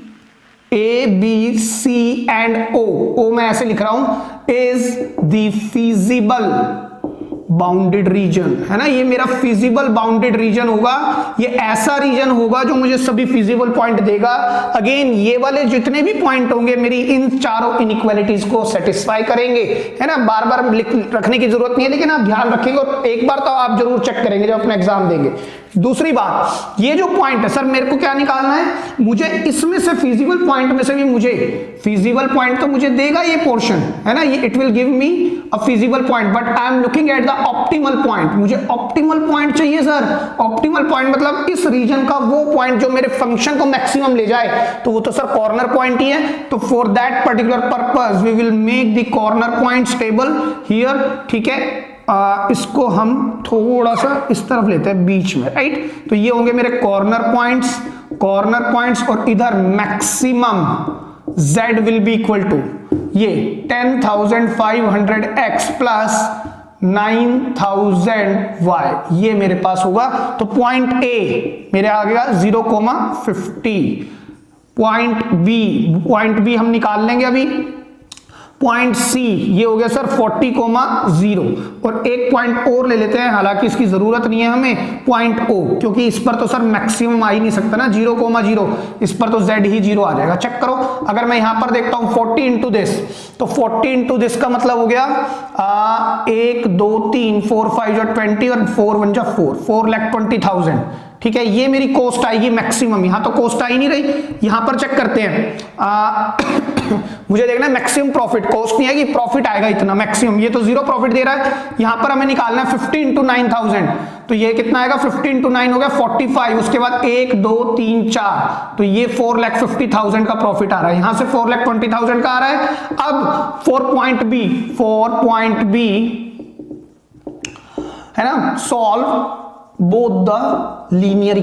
सी एंड ओ मैं ऐसे लिख रहा हूं, is the feasible bounded reason, है ना, ये मेरा फिजिबल बाउंडेड रीजन होगा, ये ऐसा रीजन होगा जो मुझे सभी फिजिबल पॉइंट देगा। अगेन ये वाले जितने भी पॉइंट होंगे मेरी इन चारों इनइक्वालिटीज को सेटिस्फाई करेंगे, है ना, बार बार रखने की जरूरत नहीं है, लेकिन आप ध्यान रखेंगे और एक बार तो आप जरूर चेक करेंगे जब अपना एग्जाम देंगे। दूसरी बात, ये जो पॉइंट है सर मेरे को क्या निकालना है, मुझे इसमें से फिजिबल पॉइंट में से भी मुझे फिजिबल पॉइंट तो मुझे देगा ये पोर्शन, है ना, ये it will give me a feasible point, but I am looking at the optimal point. मुझे ऑप्टिमल पॉइंट चाहिए सर, ऑप्टिमल पॉइंट मतलब इस रीजन का वो पॉइंट जो मेरे फंक्शन को मैक्सिमम ले जाए, तो वो तो सर कॉर्नर पॉइंट ही है। तो for that particular purpose we will make the corner point stable here, ठीक है। इसको हम थोड़ा सा इस तरफ लेते हैं बीच में, राइट। तो ये होंगे मेरे कॉर्नर पॉइंट्स और इधर maximum z will be equal to ये 10,500x प्लस 9,000y, ये मेरे पास होगा। तो पॉइंट ए मेरे आ गया 0,50, पॉइंट बी हम निकाल लेंगे अभी, पॉइंट सी ये हो गया सर 40,0 और एक पॉइंट और ले लेते हैं, हालांकि इसकी जरूरत नहीं है हमें, पॉइंट ओ, क्योंकि इस पर तो सर मैक्सिमम आ ही नहीं सकता ना 0,0, इस पर तो z ही 0 आ जाएगा। चेक करो, अगर मैं यहां पर देखता हूं 40 इंटू दिस, तो 40 इंटू दिस का मतलब हो गया 1 2 3 4 5 जो 20 और 4 1 जा 4,20,000, ठीक है। ये मेरी कॉस्ट आएगी मैक्सिमम, यहां तो कॉस्ट आ ही नहीं रही, यहां पर चेक करते हैं मुझे देखना है मैक्सिमम प्रॉफिट, कॉस्ट नहीं आएगी, प्रॉफिट आएगा इतना मैक्सिमम, ये तो 0 प्रॉफिट दे रहा है। यहां पर हमें निकालना है 50 इंटू 9,000, तो ये कितना आएगा 50 इंटू 9 हो गया 45, उसके बाद 1 2 3 4, तो ये 4,50,000 का प्रॉफिट आ रहा है, यहां से 4,20,000 का आ रहा है। अब 4 पॉइंट बी है ना, solve both the linear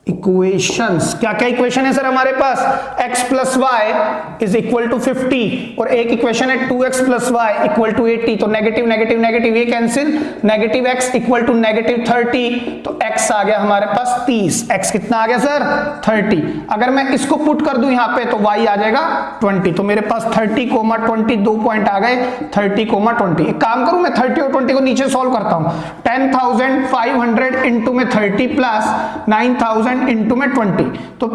equations, क्या क्या इक्वेशन है सर हमारे पास, x + y = 50 और एक इक्वेशन है 2x + y = 80, तो नेगेटिव नेगेटिव नेगेटिव ये कैंसिल, नेगेटिव x = -30, तो x आ गया हमारे पास 30, x कितना आ गया सर 30। अगर मैं इसको पुट कर दूं यहां पे तो y आ जाएगा 20, तो मेरे पास 30,20 दो पॉइंट आ गए 30,20। एक काम करूं मैं 30 और 20 को नीचे सॉल्व करता हूं, 10,500 इंटू में 30 प्लस 9,000 इंटू में 20, तो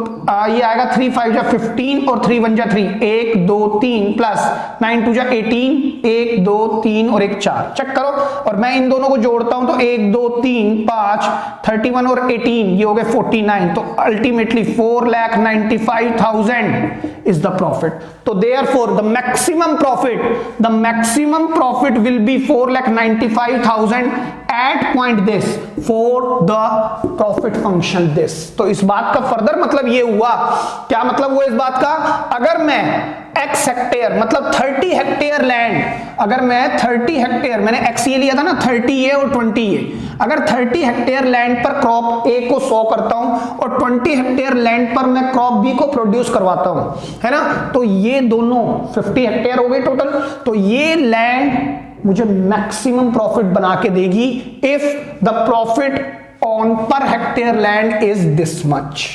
ये आएगा 3 5 जा 15 और 3 1 जा 3, 1 2 3 प्लस 9 2 जा 18, 1 2 3 और 1 4। चेक करो, और मैं इन दोनों को जोड़ता हूं तो 1 2 3 5 31 और 18 ये हो गए 49, तो अल्टीमेटली 4,95,000 इज द प्रॉफिट। तो therefore the maximum profit will be 4,95,000 at point this for the profit function this. तो इस बात का फर्दर मतलब ये हुआ, क्या मतलब हुआ इस बात का, अगर मैं x हेक्टेयर मतलब 30 हेक्टेयर लैंड, अगर मैं 30 हेक्टेयर, मैंने x ये लिया था ना 30 ये और 20 ये, अगर 30 हेक्टेयर लैंड पर क्रॉप A को 100 करता हूं और 20 हेक्टेयर लैंड पर मैं क्रॉप B को प्रोड्यूस करवाता हूं, है ना, तो ये दोनों 50 हेक्टेयर हो गए टोटल, तो ये लैंड मुझे मैक्सिमम प्रॉफिट बना के देगी if the profit on per hectare land is this much.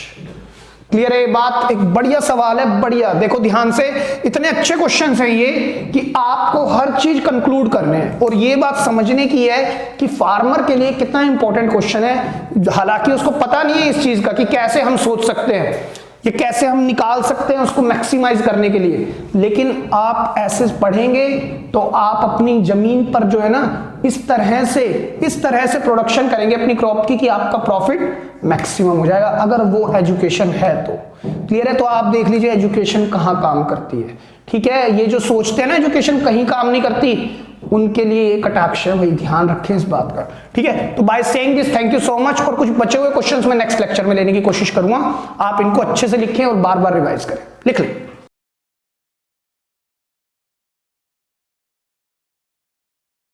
Clear है ये बात? एक बढ़िया सवाल है, बढ़िया, देखो ध्यान से, इतने अच्छे क्वेश्चंस हैं ये कि आपको हर चीज कंक्लूड करने हैं और ये बात समझने की है कि फार्मर के लिए कितना इंपॉर्टेंट क्वेश्चन है। हालांकि उसको पता नहीं है इस चीज का कि कैसे हम सोच सकते हैं, ये कैसे हम निकाल सकते हैं उसको मैक्सिमाइज करने के लिए, लेकिन आप ऐसे पढ़ेंगे तो आप अपनी जमीन पर जो है ना इस तरह से प्रोडक्शन करेंगे अपनी क्रॉप की कि आपका प्रॉफिट मैक्सिमम हो जाएगा, अगर वो एजुकेशन है तो। क्लियर है? तो आप देख लीजिए एजुकेशन कहाँ काम करती है। ठीक है, ये जो सोचते हैं ना एजुकेशन कहीं काम नहीं करती, उनके लिए एक कटाक्ष है, भाई ध्यान रखें इस बात का। ठीक है, तो by saying this thank you so much, और कुछ बचे हुए क्वेश्चंस मैं नेक्स्ट लेक्चर में लेने की कोशिश करूंगा, आप इनको अच्छे से लिखें और बार बार रिवाइज करें। लिख लें।